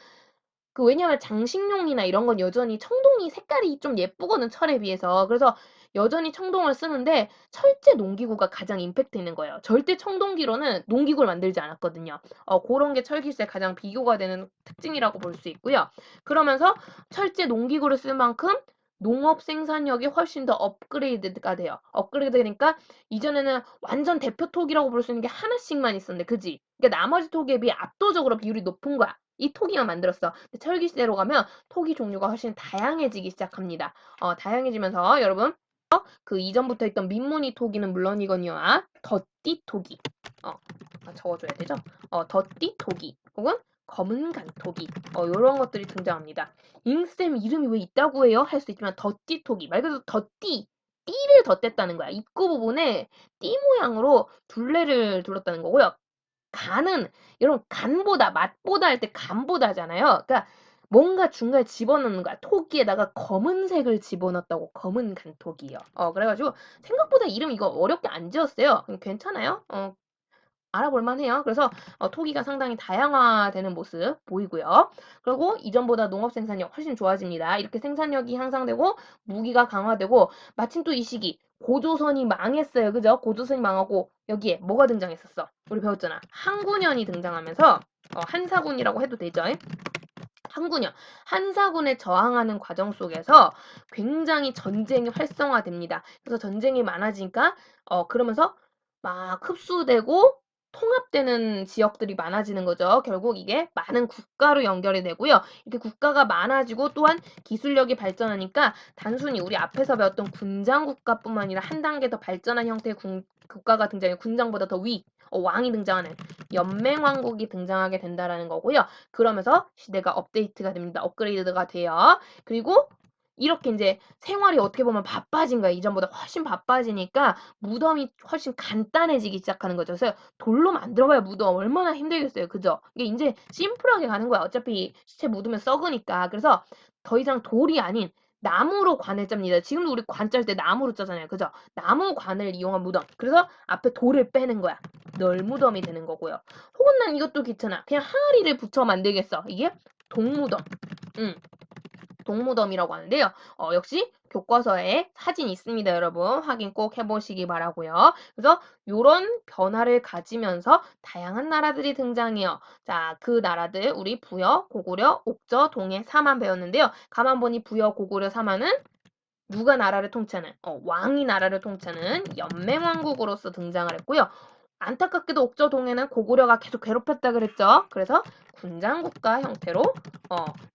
왜냐면 장식용이나 이런 건 여전히 청동이 색깔이 좀 예쁘거든, 철에 비해서. 그래서 여전히 청동을 쓰는데 철제 농기구가 가장 임팩트 있는 거예요. 절대 청동기로는 농기구를 만들지 않았거든요. 그런 게 철기술의 가장 비교가 되는 특징이라고 볼 수 있고요. 그러면서 철제 농기구를 쓸 만큼 농업 생산력이 훨씬 더 업그레이드가 돼요. 업그레이드니까 이전에는 완전 대표 톡이라고 볼 수 있는 게 하나씩만 있었는데, 그지? 그러니까 나머지 톡에 비해 압도적으로 비율이 높은 거야. 이 토기만 만들었어. 근데 철기 시대로 가면 토기 종류가 훨씬 다양해지기 시작합니다. 다양해지면서 여러분 그 이전부터 있던 민무늬 토기는 물론이거니와 덧띠 토기 적어줘야 되죠? 덧띠 토기 혹은 검은 간토기 이런 것들이 등장합니다. 잉쌤 이름이 왜 있다고 해요? 할 수 있지만 덧띠 토기 말 그대로 띠를 덧댔다는 거야. 입구 부분에 띠 모양으로 둘레를 둘렀다는 거고요. 간은 여러분 간보다 맛보다 할 때 간보다잖아요. 그러니까 뭔가 중간에 집어넣는 거야. 토기에다가 검은색을 집어넣었다고 검은 간토기요. 그래가지고 생각보다 이름 이거 어렵게 안 지었어요. 괜찮아요. 알아볼 만해요. 그래서 토기가 상당히 다양화되는 모습 보이고요. 그리고 이전보다 농업 생산력 훨씬 좋아집니다. 이렇게 생산력이 향상되고 무기가 강화되고 마침 또 이 시기 고조선이 망했어요. 그죠? 고조선이 망하고 여기에 뭐가 등장했었어? 우리 배웠잖아. 한군현이 등장하면서 한사군이라고 해도 되죠? 한군현. 한사군에 저항하는 과정 속에서 굉장히 전쟁이 활성화됩니다. 그래서 전쟁이 많아지니까 그러면서 막 흡수되고 통합되는 지역들이 많아지는 거죠. 결국 이게 많은 국가로 연결이 되고요. 이렇게 국가가 많아지고 또한 기술력이 발전하니까 단순히 우리 앞에서 배웠던 군장 국가뿐만 아니라 한 단계 더 발전한 형태의 국가가 등장해 군장보다 더 위, 왕이 등장하는 연맹왕국이 등장하게 된다라는 거고요. 그러면서 시대가 업데이트가 됩니다. 업그레이드가 돼요. 그리고 이렇게 이제 생활이 어떻게 보면 바빠진 거야. 이전보다 훨씬 바빠지니까 무덤이 훨씬 간단해지기 시작하는 거죠. 그래서 돌로 만들어봐야 무덤 얼마나 힘들겠어요. 그죠? 이게 이제 심플하게 가는 거야. 어차피 시체 묻으면 썩으니까. 그래서 더 이상 돌이 아닌 나무로 관을 짭니다. 지금도 우리 관 짤 때 나무로 짜잖아요. 그죠? 나무 관을 이용한 무덤. 그래서 앞에 돌을 빼는 거야. 널무덤이 되는 거고요. 혹은 난 이것도 귀찮아. 그냥 항아리를 붙여 만들겠어. 이게 동무덤. 응. 동무덤이라고 하는데요. 역시 교과서에 사진이 있습니다, 여러분. 확인 꼭 해보시기 바라고요. 그래서 요런 변화를 가지면서 다양한 나라들이 등장해요. 자, 그 나라들 우리 부여, 고구려, 옥저, 동해, 사만 배웠는데요. 가만 보니 부여, 고구려, 사만은 누가 나라를 통치하는 왕이 나라를 통치하는 연맹왕국으로서 등장을 했고요. 안타깝게도 옥저 동해는 고구려가 계속 괴롭혔다 그랬죠. 그래서 군장국가 형태로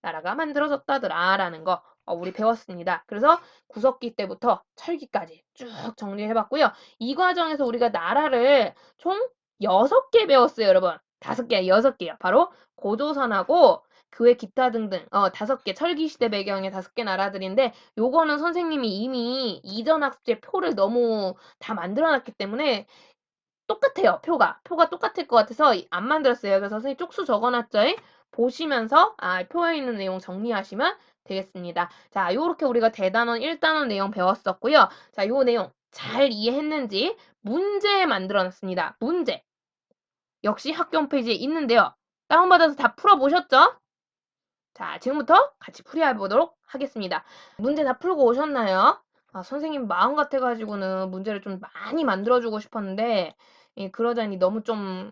나라가 만들어졌다더라라는 거 우리 배웠습니다. 그래서 구석기 때부터 철기까지 쭉 정리해봤고요. 이 과정에서 우리가 나라를 총 6개 배웠어요, 여러분. 5개, 6개요. 바로 고조선하고 그 외 기타 등등 5개 철기시대 배경의 5개 나라들인데 요거는 선생님이 이미 이전 학습제 표를 너무 다 만들어놨기 때문에 똑같아요. 표가 똑같을 것 같아서 안 만들었어요. 그래서 선생님 쪽수 적어놨죠. 보시면서 표에 있는 내용 정리하시면 되겠습니다. 자, 요렇게 우리가 대단원 1단원 내용 배웠었고요. 자, 요 내용 잘 이해했는지 문제 만들어놨습니다. 문제. 역시 학교 홈페이지에 있는데요. 다운받아서 다 풀어보셨죠? 자, 지금부터 같이 풀이해보도록 하겠습니다. 문제 다 풀고 오셨나요? 선생님 마음 같아가지고는 문제를 좀 많이 만들어주고 싶었는데, 그러자니 너무 좀,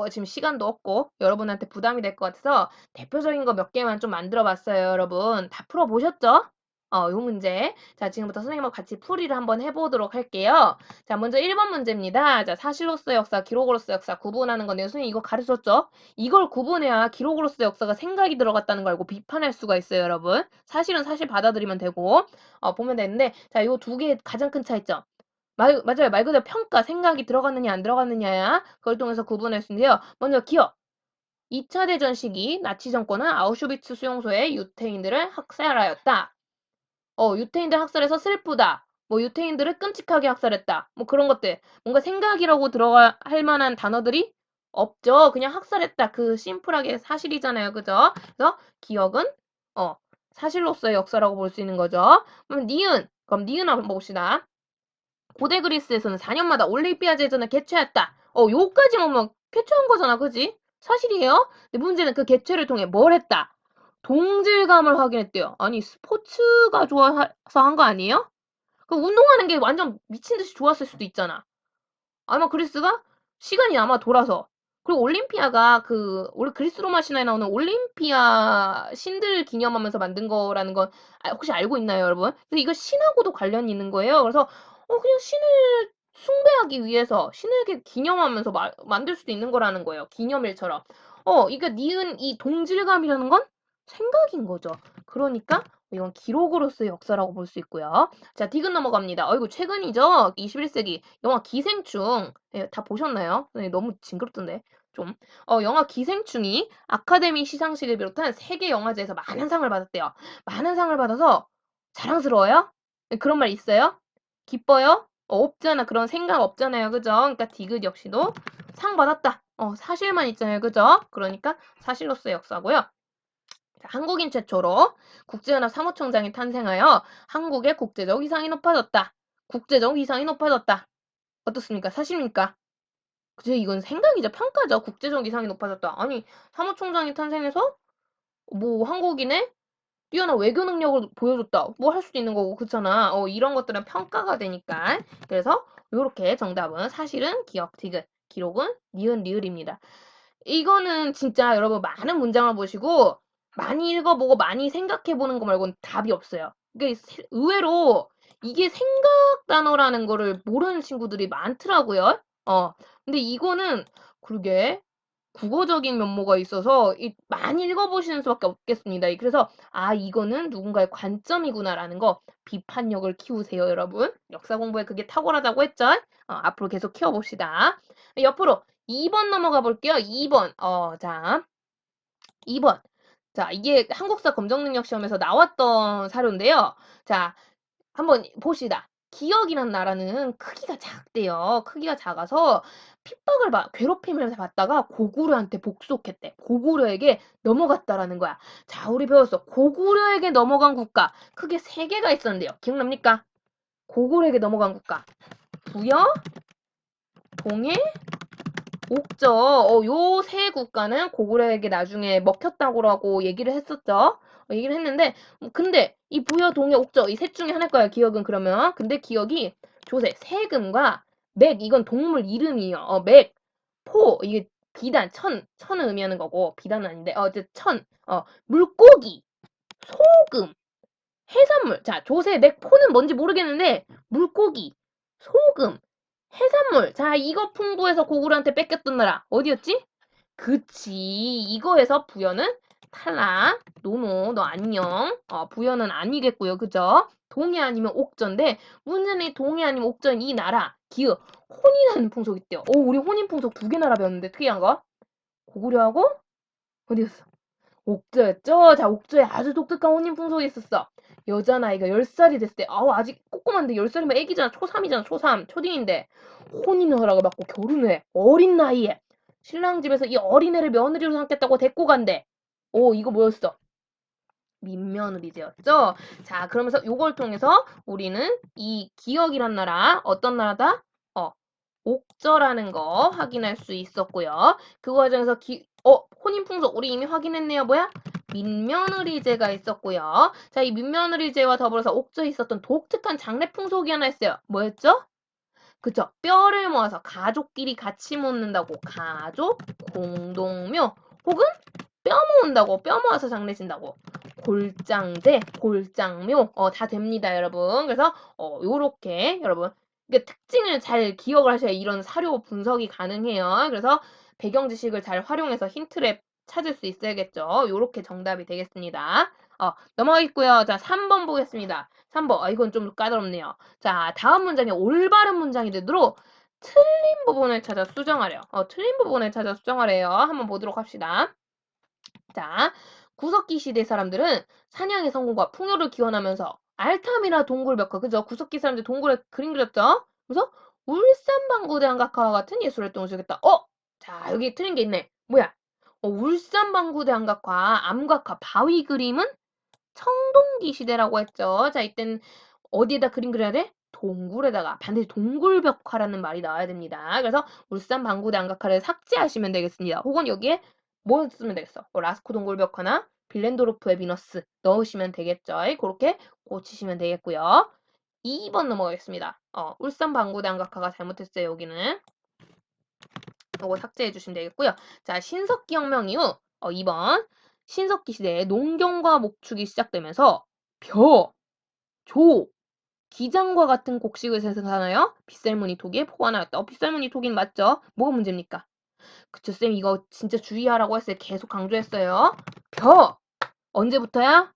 지금 시간도 없고, 여러분한테 부담이 될 것 같아서 대표적인 거 몇 개만 좀 만들어 봤어요, 여러분. 다 풀어보셨죠? 요 문제. 자, 지금부터 선생님하고 같이 풀이를 한번 해보도록 할게요. 자, 먼저 1번 문제입니다. 자, 사실로서의 역사, 기록으로서의 역사 구분하는 건데요. 선생님 이거 가르쳤죠? 이걸 구분해야 기록으로서의 역사가 생각이 들어갔다는 걸 알고 비판할 수가 있어요, 여러분. 사실은 사실 받아들이면 되고, 보면 되는데, 자, 요 두 개의 가장 큰 차이점. 맞아요. 말 그대로 평가, 생각이 들어갔느냐, 안 들어갔느냐야. 그걸 통해서 구분할 수 있는데요. 먼저 기억. 2차 대전 시기 나치 정권은 아우슈비츠 수용소에 유태인들을 학살하였다. 유태인들 학살해서 슬프다. 뭐 유태인들을 끔찍하게 학살했다. 뭐 그런 것들. 뭔가 생각이라고 들어갈 만한 단어들이 없죠. 그냥 학살했다. 그 심플하게 사실이잖아요. 그죠? 그래서 기억은 사실로서의 역사라고 볼 수 있는 거죠. 그럼 니은. 그럼 니은 한번 봅시다. 고대 그리스에서는 4년마다 올림피아 제전을 개최했다. 요까지만 뭐 개최한 거잖아. 그지? 사실이에요. 근데 문제는 그 개최를 통해 뭘 했다? 동질감을 확인했대요. 아니 스포츠가 좋아서 한 거 아니에요? 그 운동하는 게 완전 미친 듯이 좋았을 수도 있잖아. 아마 그리스가 시간이 아마 돌아서 그리고 올림피아가 원래 그리스 로마 신화에 나오는 올림피아 신들 기념하면서 만든 거라는 건 혹시 알고 있나요, 여러분? 그래서 이거 신하고도 관련이 있는 거예요. 그래서 그냥 신을 숭배하기 위해서 신에게 기념하면서 만들 수도 있는 거라는 거예요. 기념일처럼. 이게 니은 이 동질감이라는 건 생각인 거죠. 그러니까 이건 기록으로서의 역사라고 볼 수 있고요. 자, 디귿 넘어갑니다. 이거 최근이죠? 21세기. 영화 기생충. 다 보셨나요? 네, 너무 징그럽던데. 좀. 영화 기생충이 아카데미 시상식을 비롯한 세계 영화제에서 많은 상을 받았대요. 많은 상을 받아서 자랑스러워요? 네, 그런 말 있어요? 기뻐요? 없잖아. 그런 생각 없잖아요. 그죠? 그러니까 디귿 역시도 상 받았다. 사실만 있잖아요. 그죠? 그러니까 사실로서의 역사고요. 한국인 최초로 국제연합 사무총장이 탄생하여 한국의 국제적 위상이 높아졌다. 국제적 위상이 높아졌다. 어떻습니까? 사실입니까? 그죠? 이건 생각이죠. 평가죠. 국제적 위상이 높아졌다. 아니, 사무총장이 탄생해서 뭐 한국인의 뛰어난 외교 능력을 보여줬다. 뭐 할 수도 있는 거고, 그렇잖아. 이런 것들은 평가가 되니까. 그래서 요렇게 정답은 사실은 기억, 디귿, 기록은 니은, 리을입니다. 이거는 진짜 여러분 많은 문장을 보시고 많이 읽어보고 많이 생각해보는 거 말고는 답이 없어요. 이게 의외로 이게 생각 단어라는 거를 모르는 친구들이 많더라고요. 근데 이거는 그러게 국어적인 면모가 있어서 많이 읽어보시는 수밖에 없겠습니다. 그래서 이거는 누군가의 관점이구나라는 거 비판력을 키우세요, 여러분. 역사 공부에 그게 탁월하다고 했죠? 앞으로 계속 키워봅시다. 옆으로 2번 넘어가 볼게요. 2번. 자, 2번. 자, 이게 한국사 검정능력 시험에서 나왔던 사료인데요. 자, 한번 봅시다. 기억이란 나라는 크기가 작대요. 크기가 작아서 괴롭힘을 받다가 고구려한테 복속했대. 고구려에게 넘어갔다라는 거야. 자, 우리 배웠어. 고구려에게 넘어간 국가. 크게 3개가 있었는데요. 기억납니까? 고구려에게 넘어간 국가. 부여, 동해, 옥저, 요 세 국가는 고구려에게 나중에 먹혔다고 얘기를 했었죠. 얘기를 했는데, 근데 이 부여, 동해, 옥저 이 셋 중에 하나일 거야, 기억은 그러면. 근데 기억이 조세, 세금과 맥, 이건 동물 이름이에요. 맥, 포, 이게 비단, 천을 의미하는 거고, 비단은 아닌데, 이제 물고기, 소금, 해산물. 자, 조세, 맥, 포는 뭔지 모르겠는데, 물고기, 소금, 해산물. 자, 이거 풍부해서 고구려한테 뺏겼던 나라. 어디였지? 그치. 이거에서 부여는 탈락. 노노, 너 안녕. 부여는 아니겠고요. 그죠? 동해 아니면 옥저인데, 문제는 이 동해 아니면 옥저인 이 나라, 기읍, 혼인하는 풍속이 있대요. 우리 혼인 풍속 두 개 나라 배웠는데, 특이한 거. 고구려하고, 어디였어? 옥저였죠? 자, 옥저에 아주 독특한 혼인 풍속이 있었어. 여자 나이가 10살이 됐을 때, 아직 꼬꼬만데 10살이면 애기잖아. 초3이잖아. 초3. 초딩인데. 혼인을 하라고 받고 결혼을 해. 어린 나이에. 신랑 집에서 이 어린애를 며느리로 삼겠다고 데리고 간대. 이거 뭐였어? 민며느리제였죠? 자, 그러면서 요걸 통해서 우리는 이 기역이란 나라, 어떤 나라다? 옥저라는 거 확인할 수 있었고요. 그 과정에서 혼인풍속 우리 이미 확인했네요. 뭐야? 민며느리제가 있었고요. 자, 이 민며느리제와 더불어서 옥저에 있었던 독특한 장례풍속이 하나 있어요. 뭐였죠? 그쵸? 뼈를 모아서 가족끼리 같이 묻는다고 가족 공동묘 혹은 뼈 모은다고 뼈 모아서 장례 진다고 골장제, 골장묘 다 됩니다, 여러분. 그래서 요렇게 여러분 이게 특징을 잘 기억을 하셔야 이런 사료 분석이 가능해요. 그래서 배경 지식을 잘 활용해서 힌트를 찾을 수 있어야겠죠. 요렇게 정답이 되겠습니다. 넘어가겠고요. 자, 3번 보겠습니다. 3번. 이건 좀 까다롭네요. 자, 다음 문장이 올바른 문장이 되도록 틀린 부분을 찾아 수정하래요. 틀린 부분을 찾아 수정하래요. 한번 보도록 합시다. 자, 구석기 시대 사람들은 사냥의 성공과 풍요를 기원하면서 알탐이나 동굴벽화, 그죠? 구석기 사람들 동굴에 그림 그렸죠? 그래서 울산방구대왕각화와 같은 예술활동을 즐겼다. 자, 여기 틀린 게 있네. 뭐야? 울산방구대왕각화, 암각화, 바위 그림은 청동기 시대라고 했죠. 자, 이땐 어디에다 그림 그려야 돼? 동굴에다가 반드시 동굴벽화라는 말이 나와야 됩니다. 그래서 울산 방구대 안각화를 삭제하시면 되겠습니다. 혹은 여기에 뭐 쓰면 되겠어? 라스코 동굴벽화나 빌렌도르프의 비너스 넣으시면 되겠죠. 그렇게 고치시면 되겠고요. 2번 넘어가겠습니다. 울산 방구대 안각화가 잘못했어요. 여기는. 이거 삭제해 주시면 되겠고요. 자, 신석기 혁명 이후 2번 신석기 시대에 농경과 목축이 시작되면서 벼, 조, 기장과 같은 곡식을 생산하여 빗살무늬 토기에 포환하였다. 빗살무늬 토기는 맞죠? 뭐가 문제입니까? 그쵸, 쌤 이거 진짜 주의하라고 했어요. 계속 강조했어요. 벼! 언제부터야?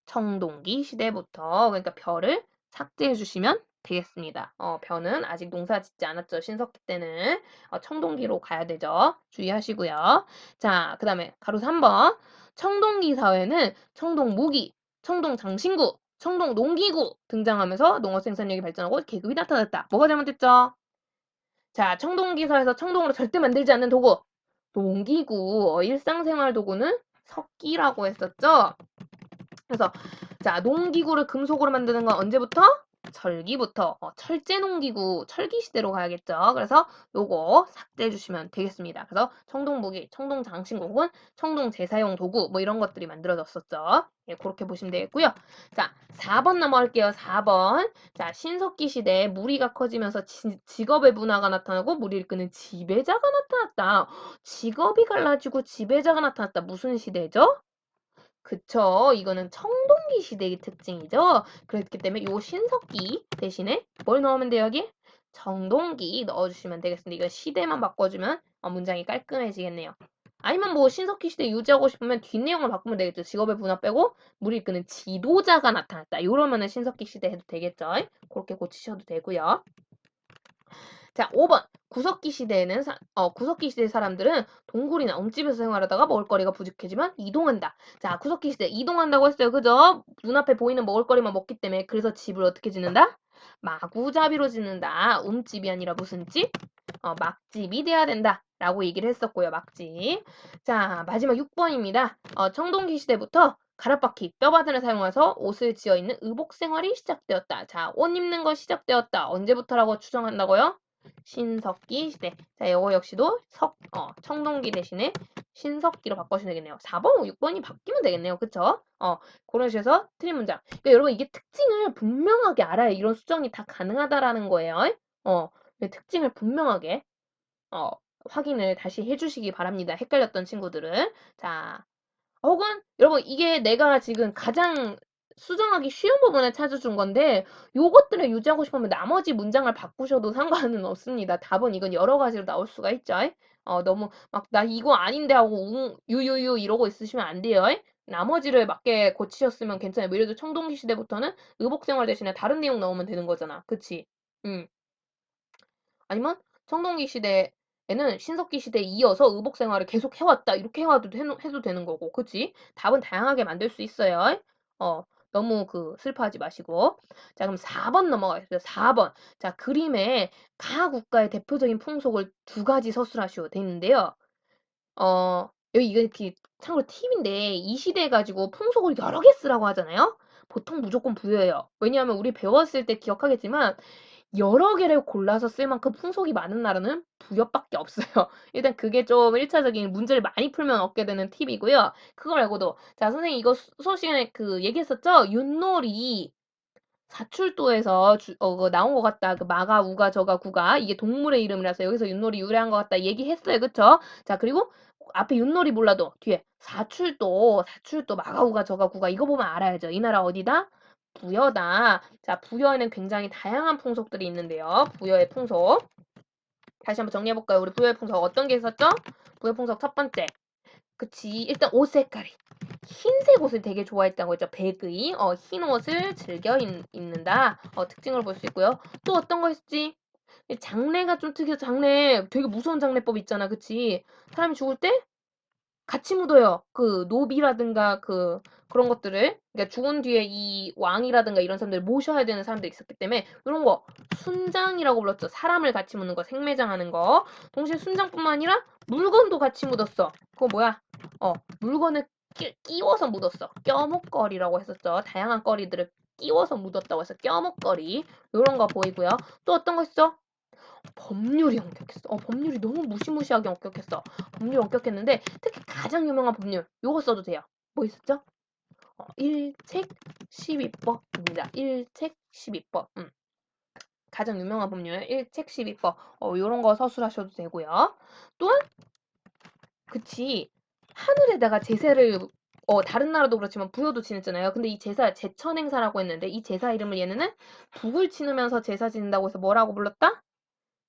청동기 시대부터. 그러니까 벼를 삭제해 주시면 되겠습니다. 벼는 아직 농사 짓지 않았죠. 신석기 때는. 청동기로 가야 되죠. 주의하시고요. 자, 그 다음에 가로 3번. 청동기 사회는 청동 무기, 청동 장신구, 청동 농기구 등장하면서 농업 생산력이 발전하고 계급이 나타났다. 뭐가 잘못됐죠? 자, 청동기사에서 청동으로 절대 만들지 않는 도구. 농기구, 일상생활 도구는 석기라고 했었죠. 그래서 자, 농기구를 금속으로 만드는 건 언제부터? 철기부터. 철제 농기구, 철기 시대로 가야겠죠. 그래서 요거 삭제해 주시면 되겠습니다. 그래서 청동무기, 청동장신구 혹은 청동제사용 도구 뭐 이런 것들이 만들어졌었죠. 예, 그렇게 보시면 되겠고요. 자, 4번 넘어갈게요. 4번. 자, 신석기 시대에 무리가 커지면서 직업의 분화가 나타나고 무리를 끄는 지배자가 나타났다. 직업이 갈라지고 지배자가 나타났다. 무슨 시대죠? 그쵸. 이거는 청동기 시대의 특징이죠. 그렇기 때문에 요 신석기 대신에 뭘 넣으면 돼요, 여기? 청동기 넣어주시면 되겠습니다. 이거 시대만 바꿔주면 문장이 깔끔해지겠네요. 아니면 뭐 신석기 시대 유지하고 싶으면 뒷내용을 바꾸면 되겠죠. 직업의 분화 빼고 물이 끄는 지도자가 나타났다. 이러면은 신석기 시대 해도 되겠죠. 그렇게 고치셔도 되고요. 자, 5번. 구석기 시대에는 구석기 시대 사람들은 동굴이나 움집에서 생활하다가 먹을거리가 부족해지면 이동한다. 자, 구석기 시대 이동한다고 했어요. 그죠? 눈앞에 보이는 먹을거리만 먹기 때문에 그래서 집을 어떻게 짓는다? 마구잡이로 짓는다. 움집이 아니라 무슨 집? 막집이 돼야 된다. 라고 얘기를 했었고요. 막집. 자, 마지막 6번입니다. 청동기 시대부터 가락바퀴, 뼈바늘을 사용해서 옷을 지어 입는 의복 생활이 시작되었다. 자, 옷 입는 거 시작되었다. 언제부터라고 추정한다고요? 신석기 시대. 자, 요거 역시도 청동기 대신에 신석기로 바꿔주면 되겠네요. 4번, 6번이 바뀌면 되겠네요. 그쵸? 그런 식으로 해서 틀린 문장. 그러니까 여러분 이게 특징을 분명하게 알아야 이런 수정이 다 가능하다라는 거예요. 특징을 분명하게 어, 확인을 다시 해주시기 바랍니다. 헷갈렸던 친구들은. 자, 혹은 여러분 이게 내가 지금 가장 수정하기 쉬운 부분을 찾아준 건데 요것들을 유지하고 싶으면 나머지 문장을 바꾸셔도 상관은 없습니다. 답은 이건 여러 가지로 나올 수가 있죠. 너무 막 나 이거 아닌데 하고 유유유 이러고 있으시면 안 돼요. 나머지를 맞게 고치셨으면 괜찮아요. 예를 들어 청동기 시대부터는 의복생활 대신에 다른 내용 나오면 되는 거잖아. 그치? 음. 아니면 청동기 시대에는 신석기 시대에 이어서 의복 생활을 계속 해왔다. 이렇게 해도 되는 거고. 그치? 답은 다양하게 만들 수 있어요. 어, 너무 슬퍼하지 마시고. 자, 그럼 4번 넘어가겠습니다. 4번. 자, 그림에 가 국가의 대표적인 풍속을 두 가지 서술하시오. 돼 있는데요. 여기 이거 이렇게 참고로 팁인데 이 시대 가지고 풍속을 여러 개 쓰라고 하잖아요. 보통 무조건 부여해요. 왜냐하면 우리 배웠을 때 기억하겠지만 여러 개를 골라서 쓸 만큼 풍속이 많은 나라는 부여밖에 없어요. 일단 그게 좀 1차적인 문제를 많이 풀면 얻게 되는 팁이고요. 그거 말고도 자 선생님 이거 수업 시간에 얘기했었죠? 윷놀이 사출도에서 나온 것 같다. 마가, 우가, 저가, 구가 이게 동물의 이름이라서 여기서 윷놀이 유래한 것 같다 얘기했어요. 그쵸? 자 그리고 앞에 윷놀이 몰라도 뒤에 사출도, 마가, 우가, 저가, 구가 이거 보면 알아야죠. 이 나라 어디다? 부여다. 자 부여에는 굉장히 다양한 풍속들이 있는데요. 부여의 풍속. 다시 한번 정리해볼까요? 우리 부여의 풍속 어떤 게 있었죠? 부여 풍속 첫 번째. 그치. 일단 옷 색깔이. 흰색 옷을 되게 좋아했다고 했죠. 백의. 흰 옷을 즐겨 입는다. 특징을 볼 수 있고요. 또 어떤 거 있지? 장례가 좀 특이해서 장례 되게 무서운 장례법 있잖아. 그치? 사람이 죽을 때 같이 묻어요. 노비라든가 그런 것들을. 그러니까 죽은 뒤에 이 왕이라든가 이런 사람들을 모셔야 되는 사람들이 있었기 때문에 이런 거 순장이라고 불렀죠. 사람을 같이 묻는 거, 생매장하는 거. 동시에 순장뿐만 아니라 물건도 같이 묻었어. 그거 뭐야? 물건을 끼워서 묻었어. 껴묵거리라고 했었죠. 다양한 거리들을 끼워서 묻었다고 해서 껴묵거리. 요런 거 보이고요. 또 어떤 거 있어? 법률이 엄격했어. 법률이 너무 무시무시하게 엄격했어. 법률이 엄격했는데 특히 가장 유명한 법률 요거 써도 돼요. 뭐 있었죠? 1책 12법입니다. 1책 12법. 가장 유명한 법률 1책 12법. 요런 거 서술하셔도 되고요. 또한 그치. 하늘에다가 제사를 다른 나라도 그렇지만 부여도 지냈잖아요. 근데 이 제사 제천행사라고 했는데 이 제사 이름을 얘네는 북을 치누면서 제사 지낸다고 해서 뭐라고 불렀다?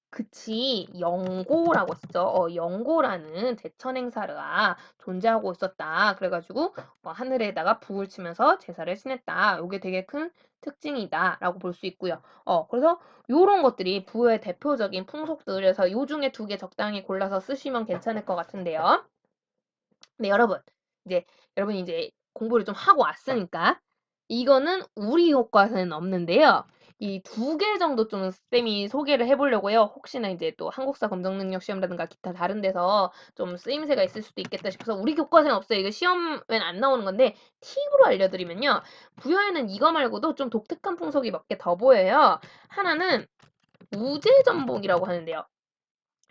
그치. 영고라고 했죠. 영고라는 제천 행사가 존재하고 있었다. 그래가지고 하늘에다가 북을 치면서 제사를 지냈다. 요게 되게 큰 특징이다라고 볼 수 있고요. 그래서 요런 것들이 부여의 대표적인 풍속들에서 요 중에 두 개 적당히 골라서 쓰시면 괜찮을 것 같은데요. 네, 여러분. 여러분이 이제 공부를 좀 하고 왔으니까 이거는 우리 교과서에는 없는데요. 이 두 개 정도 좀 쌤이 소개를 해보려고요. 혹시나 이제 또 한국사 검정능력 시험이라든가 기타 다른 데서 좀 쓰임새가 있을 수도 있겠다 싶어서 우리 교과서에는 없어요. 이거 시험엔 안 나오는 건데 팁으로 알려드리면요. 부여에는 이거 말고도 좀 독특한 풍속이 몇 개 더 보여요. 하나는 우제전복이라고 하는데요.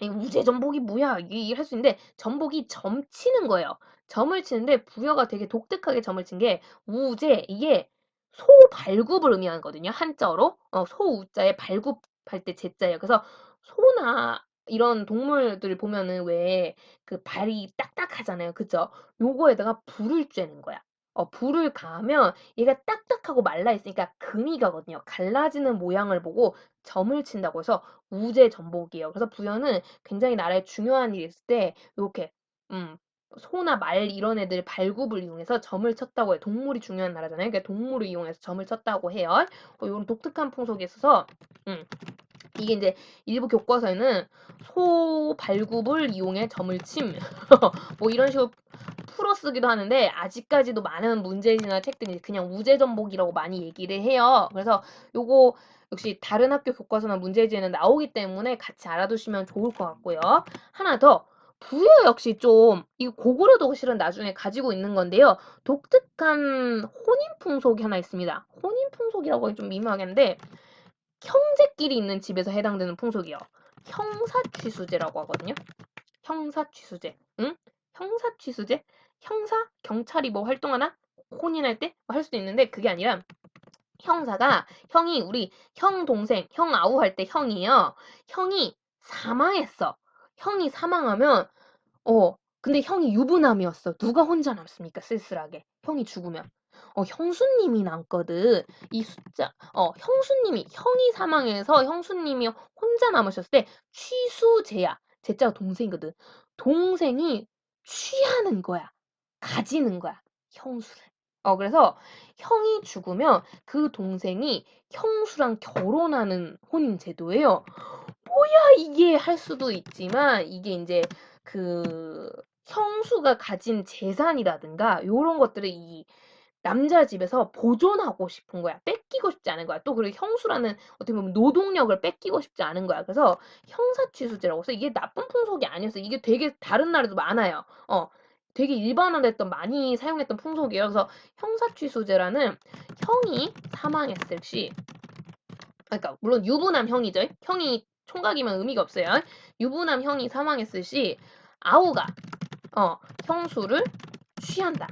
이 우제 전복이 뭐야? 이게 할 수 있는데 전복이 점 치는 거예요. 점을 치는데 부여가 되게 독특하게 점을 친 게 우제 이게 소 발굽을 의미하거든요. 한자어로. 소우자에 발굽할 때 제자예요. 그래서 소나 이런 동물들 보면은 왜 발이 딱딱하잖아요. 그죠? 요거에다가 불을 쬐는 거야. 불을 가하면 얘가 딱딱하고 말라 있으니까 금이 가거든요. 갈라지는 모양을 보고 점을 친다고 해서 우제 전복이에요. 그래서 부여는 굉장히 나라에 중요한 일이 있을 때 요렇게 소나 말 이런 애들 발굽을 이용해서 점을 쳤다고 해요. 동물이 중요한 나라잖아요. 그러니까 동물을 이용해서 점을 쳤다고 해요. 요런 독특한 풍속이 있어서 이게 이제 일부 교과서에는 소 발굽을 이용해 점을 침 뭐 이런 식으로 풀어쓰기도 하는데 아직까지도 많은 문제지나 책들이 그냥 우제전복이라고 많이 얘기를 해요. 그래서 요거 역시 다른 학교 교과서나 문제지에는 나오기 때문에 같이 알아두시면 좋을 것 같고요. 하나 더 부여 역시 좀 이거 고구려도 실은 나중에 가지고 있는 건데요. 독특한 혼인풍속이 하나 있습니다. 혼인풍속이라고 하기 좀 미묘하겠는데 형제끼리 있는 집에서 해당되는 풍속이요. 형사취수제라고 하거든요. 형사취수제. 응? 형사취수제? 형사? 경찰이 뭐 활동하나? 혼인할 때? 뭐 할 수도 있는데 그게 아니라 형사가 형이 우리 형 동생 형 아우할 때 형이요. 형이 사망했어. 형이 사망하면 근데 형이 유부남이었어. 누가 혼자 남습니까? 쓸쓸하게. 형이 죽으면. 형수님이 남거든. 이 숫자, 형수님이, 형이 사망해서 형수님이 혼자 남으셨을 때 취수제야. 제자가 동생이거든. 동생이 취하는 거야. 가지는 거야. 형수를. 그래서 형이 죽으면 그 동생이 형수랑 결혼하는 혼인 제도예요. 뭐야 이게 할 수도 있지만 이게 이제 그 형수가 가진 재산이라든가 요런 것들을 이 남자 집에서 보존하고 싶은 거야. 뺏기고 싶지 않은 거야. 또 그리고 형수라는 어떻게 보면 노동력을 뺏기고 싶지 않은 거야. 그래서 형사취수제라고 해서 이게 나쁜 풍속이 아니었어. 이게 되게 다른 나라도 많아요. 되게 일반화됐던 많이 사용했던 풍속이에요. 그래서 형사취수제라는 형이 사망했을 시 그러니까 물론 유부남 형이죠. 형이 총각이면 의미가 없어요. 유부남 형이 사망했을 시 아우가 형수를 취한다.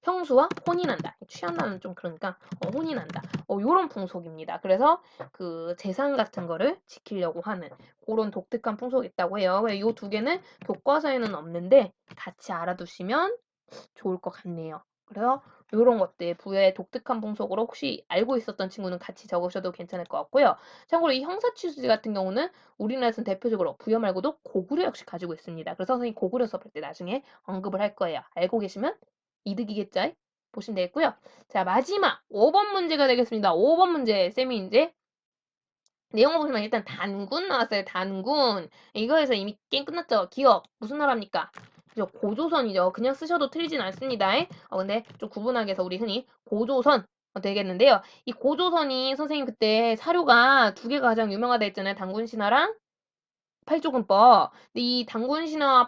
형수와 혼인한다. 취한다는 좀 그러니까 혼인한다. 요런 풍속입니다. 그래서 그 재산 같은 거를 지키려고 하는 그런 독특한 풍속이 있다고 해요. 요 두 개는 교과서에는 없는데 같이 알아두시면 좋을 것 같네요. 그래서 요런 것들 부여의 독특한 풍속으로 혹시 알고 있었던 친구는 같이 적으셔도 괜찮을 것 같고요. 참고로 이 형사취수제 같은 경우는 우리나라에서는 대표적으로 부여 말고도 고구려 역시 가지고 있습니다. 그래서 선생님 고구려 수업할 때 나중에 언급을 할 거예요. 알고 계시면 이득이겠죠? 보시면 되겠고요. 자, 마지막 5번 문제가 되겠습니다. 5번 문제 쌤이 이제 내용을 보시면 일단 단군 나왔어요. 단군. 이거에서 이미 게임 끝났죠. 기억. 무슨 나라입니까? 그죠? 고조선이죠. 그냥 쓰셔도 틀리진 않습니다. 근데 좀 구분하기 위해서 우리 흔히 고조선 되겠는데요. 이 고조선이 선생님 그때 사료가 두 개가 가장 유명하다 했잖아요. 단군신화랑 팔조금법. 근데 이 단군신화와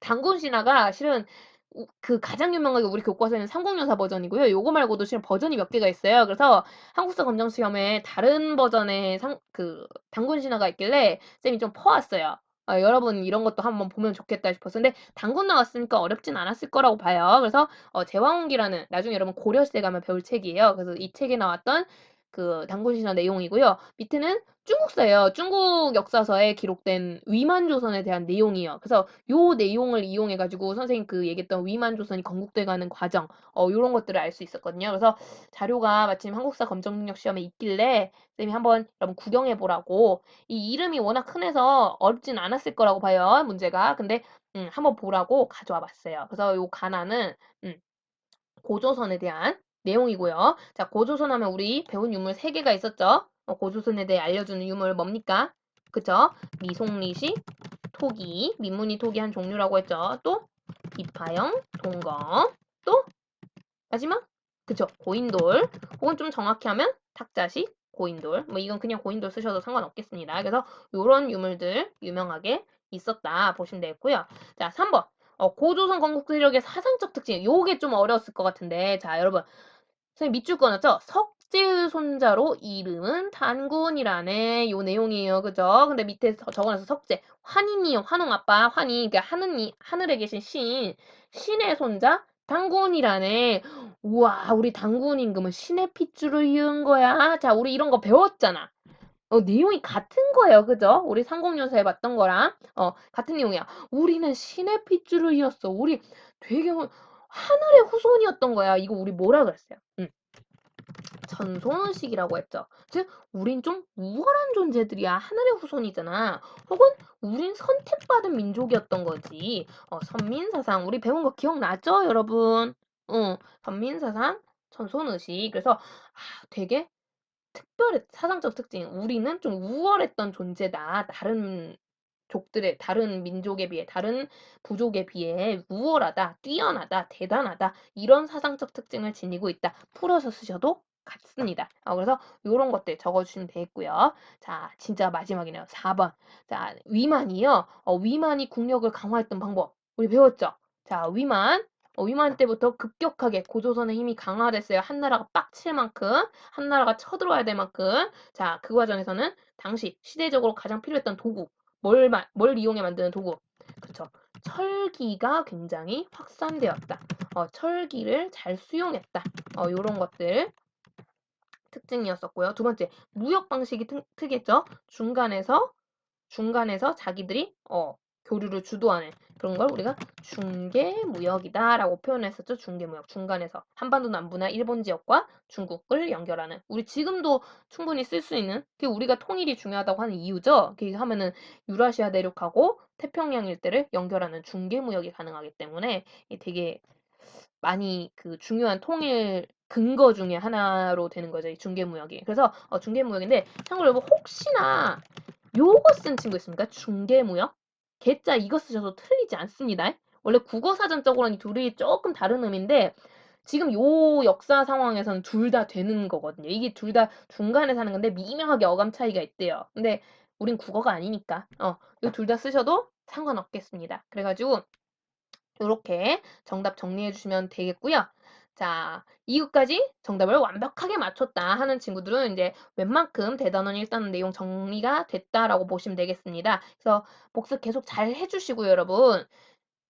단군신화가 실은 그 가장 유명한 게 우리 교과서에는 삼국연사 버전이고요. 요거 말고도 실은 버전이 몇 개가 있어요. 그래서 한국사 검정 시험에 다른 버전의 단군신화가 있길래 쌤이 좀 퍼왔어요. 여러분 이런 것도 한번 보면 좋겠다 싶어서. 근데 단군 나왔으니까 어렵진 않았을 거라고 봐요. 그래서 제왕홍기라는 나중에 여러분 고려시대 가면 배울 책이에요. 그래서 이 책에 나왔던 그 단군신화 내용이고요. 밑에는 중국사예요. 중국 역사서에 기록된 위만조선에 대한 내용이에요. 그래서 요 내용을 이용해 가지고 선생님 그 얘기했던 위만조선이 건국돼 가는 과정 요런 것들을 알 수 있었거든요. 그래서 자료가 마침 한국사 검정 능력 시험에 있길래 쌤이 한번 여러분 구경해 보라고 이 이름이 워낙 흔해서 어렵진 않았을 거라고 봐요. 문제가. 근데 한번 보라고 가져와 봤어요. 그래서 요 가나는 고조선에 대한 내용이고요. 자, 고조선 하면 우리 배운 유물 3개가 있었죠. 고조선에 대해 알려주는 유물 뭡니까? 그쵸? 미송리시, 토기, 민문이 토기 한 종류라고 했죠. 또 이파영, 동검, 또 마지막 그쵸? 고인돌. 혹은 좀 정확히 하면 탁자식, 고인돌. 뭐 이건 그냥 고인돌 쓰셔도 상관없겠습니다. 그래서 요런 유물들 유명하게 있었다 보시면 되겠고요. 자, 3번. 고조선 건국 세력의 사상적 특징. 요게 좀 어려웠을 것 같은데. 자, 여러분. 선생님 밑줄 꺼놨죠? 석재의 손자로 이름은 단군이라네. 요 내용이에요. 그죠? 근데 밑에 적어놨어. 석재. 환인이요. 환웅 아빠. 환희. 그러니까 하늘에 계신 신의 손자 단군이라네. 우와, 우리 단군 임금은 신의 핏줄을 이은 거야. 자, 우리 이런 거 배웠잖아. 내용이 같은 거예요. 그죠? 우리 상공연사에 봤던 거랑 같은 내용이야. 우리는 신의 핏줄을 이었어. 우리 되게 하늘의 후손이었던 거야. 이거 우리 뭐라 그랬어요? 전손의식이라고 했죠. 즉, 우린 좀 우월한 존재들이야. 하늘의 후손이잖아. 혹은 우린 선택받은 민족이었던 거지. 선민사상. 우리 배운 거 기억나죠, 여러분? 선민사상, 전손의식. 그래서 되게 특별해. 사상적 특징. 우리는 좀 우월했던 존재다. 다른 민족에 비해, 다른 부족에 비해 우월하다, 뛰어나다, 대단하다. 이런 사상적 특징을 지니고 있다. 풀어서 쓰셔도 같습니다. 그래서 요런 것들 적어주시면 되겠고요. 자, 진짜 마지막이네요. 4번. 자, 위만이요. 위만이 국력을 강화했던 방법. 우리 배웠죠? 자, 위만. 위만 때부터 급격하게 고조선의 힘이 강화됐어요. 한나라가 빡칠 만큼, 한나라가 쳐들어와야 될 만큼. 자, 그 과정에서는 당시 시대적으로 가장 필요했던 도구, 뭘 이용해 만드는 도구? 그쵸. 철기가 굉장히 확산되었다. 철기를 잘 수용했다. 요런 것들 특징이었었고요. 두 번째, 무역 방식이 특이했죠. 중간에서 자기들이 교류를 주도하는 그런 걸 우리가 중개무역이다라고 표현했었죠. 중개무역. 중간에서 한반도 남부나 일본 지역과 중국을 연결하는 우리 지금도 충분히 쓸 수 있는 그게 우리가 통일이 중요하다고 하는 이유죠. 그게 하면은 유라시아 대륙하고 태평양 일대를 연결하는 중개무역이 가능하기 때문에 되게 많이 그 중요한 통일 근거 중에 하나로 되는 거죠. 이 중개무역이. 그래서 중개무역인데 참고로 여러분 혹시나 요거 쓴 친구 있습니까? 중개무역? 개자 이거 쓰셔도 틀리지 않습니다. 원래 국어사전적으로는 이 둘이 조금 다른 의미인데 지금 요 역사 상황에서는 둘 다 되는 거거든요. 이게 둘 다 중간에 사는 건데 미묘하게 어감 차이가 있대요. 근데 우린 국어가 아니니까 요 둘 다 쓰셔도 상관없겠습니다. 그래가지고 요렇게 정답 정리해 주시면 되겠고요. 자, 이것까지 정답을 완벽하게 맞췄다 하는 친구들은 이제 웬만큼 대단원 1단원 내용 정리가 됐다라고 보시면 되겠습니다. 그래서 복습 계속 잘 해주시고요, 여러분.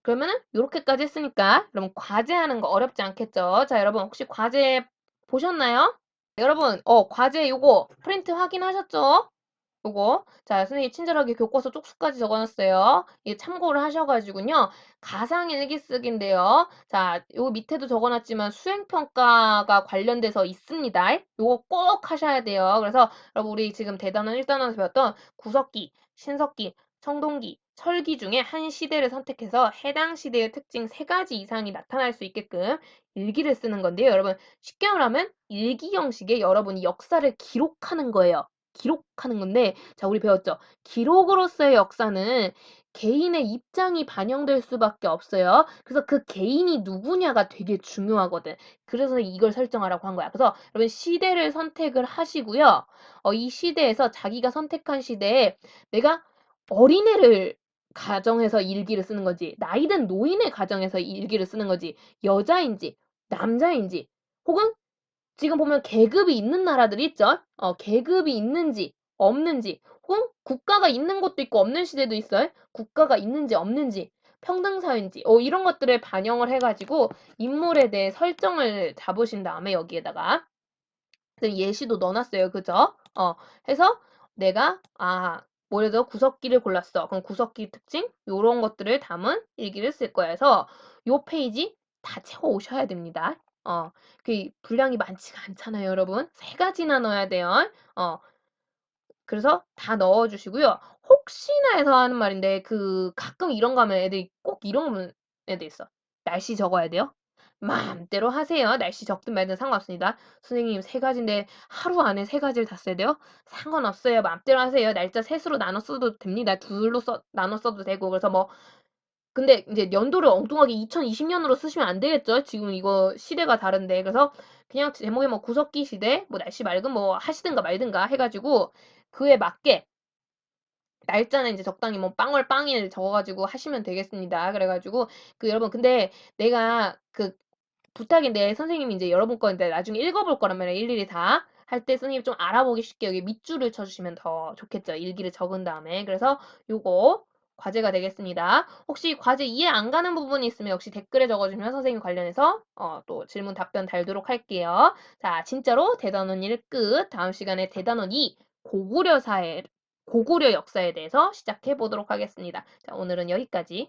그러면은 요렇게까지 했으니까 여러분 과제하는 거 어렵지 않겠죠? 자, 여러분 혹시 과제 보셨나요? 여러분, 과제 요거 프린트 확인하셨죠? 요거. 자, 선생님이 친절하게 교과서 쪽수까지 적어놨어요. 이게 참고를 하셔가지고요. 가상 일기 쓰기인데요. 자, 요 밑에도 적어놨지만 수행평가가 관련돼서 있습니다. 요거 꼭 하셔야 돼요. 그래서 여러분 우리 지금 대단원 1단원에서 배웠던 구석기, 신석기, 청동기, 철기 중에 한 시대를 선택해서 해당 시대의 특징 3가지 이상이 나타날 수 있게끔 일기를 쓰는 건데요. 여러분 쉽게 말하면 일기 형식의 여러분이 역사를 기록하는 거예요. 기록하는 건데 자 우리 배웠죠. 기록으로서의 역사는 개인의 입장이 반영될 수밖에 없어요. 그래서 그 개인이 누구냐가 되게 중요하거든. 그래서 이걸 설정하라고 한 거야. 그래서 여러분 시대를 선택을 하시고요. 이 시대에서 자기가 선택한 시대에 내가 어린애를 가정해서 일기를 쓰는 건지 나이든 노인의 가정에서 일기를 쓰는 건지 여자인지 남자인지 혹은 지금 보면 계급이 있는 나라들이 있죠. 계급이 있는지 없는지 혹은 국가가 있는 곳도 있고 없는 시대도 있어요. 국가가 있는지 없는지 평등사회인지 이런 것들을 반영을 해가지고 인물에 대해 설정을 잡으신 다음에 여기에다가 예시도 넣어놨어요. 그죠? 해서 내가 뭐 예를 들어 구석기를 골랐어. 그럼 구석기 특징 요런 것들을 담은 일기를 쓸 거야. 해서 요 페이지 다 채워 오셔야 됩니다. 그 분량이 많지가 않잖아요, 여러분. 3가지나 넣어야 돼요. 그래서 다 넣어주시고요. 혹시나 해서 하는 말인데 가끔 이런 거 하면 애들이 꼭 이런 거 하면 애들 있어. 날씨 적어야 돼요? 마음대로 하세요. 날씨 적든 말든 상관없습니다. 선생님 3가지인데 하루 안에 3가지를 다 써야 돼요? 상관없어요. 마음대로 하세요. 날짜 셋으로 나눠 써도 됩니다. 둘로 나눠 써도 되고 그래서 뭐 근데 이제 연도를 엉뚱하게 2020년으로 쓰시면 안 되겠죠? 지금 이거 시대가 다른데. 그래서 그냥 제목에 뭐 구석기 시대, 뭐 날씨 맑음 뭐 하시든가 말든가 해가지고 그에 맞게 날짜는 이제 적당히 뭐 빵월 빵일 적어가지고 하시면 되겠습니다. 그래가지고 여러분 근데 내가 부탁인데 선생님이 이제 여러분 거인데 나중에 읽어볼 거란 말이에요. 일일이 다. 할 때 선생님 좀 알아보기 쉽게 여기 밑줄을 쳐주시면 더 좋겠죠. 일기를 적은 다음에. 그래서 요거 과제가 되겠습니다. 혹시 과제 이해 안 가는 부분이 있으면 역시 댓글에 적어주시면 선생님 관련해서 또 질문 답변 달도록 할게요. 자, 진짜로 대단원 1 끝. 다음 시간에 대단원 2 고구려 역사에 대해서 시작해 보도록 하겠습니다. 자, 오늘은 여기까지.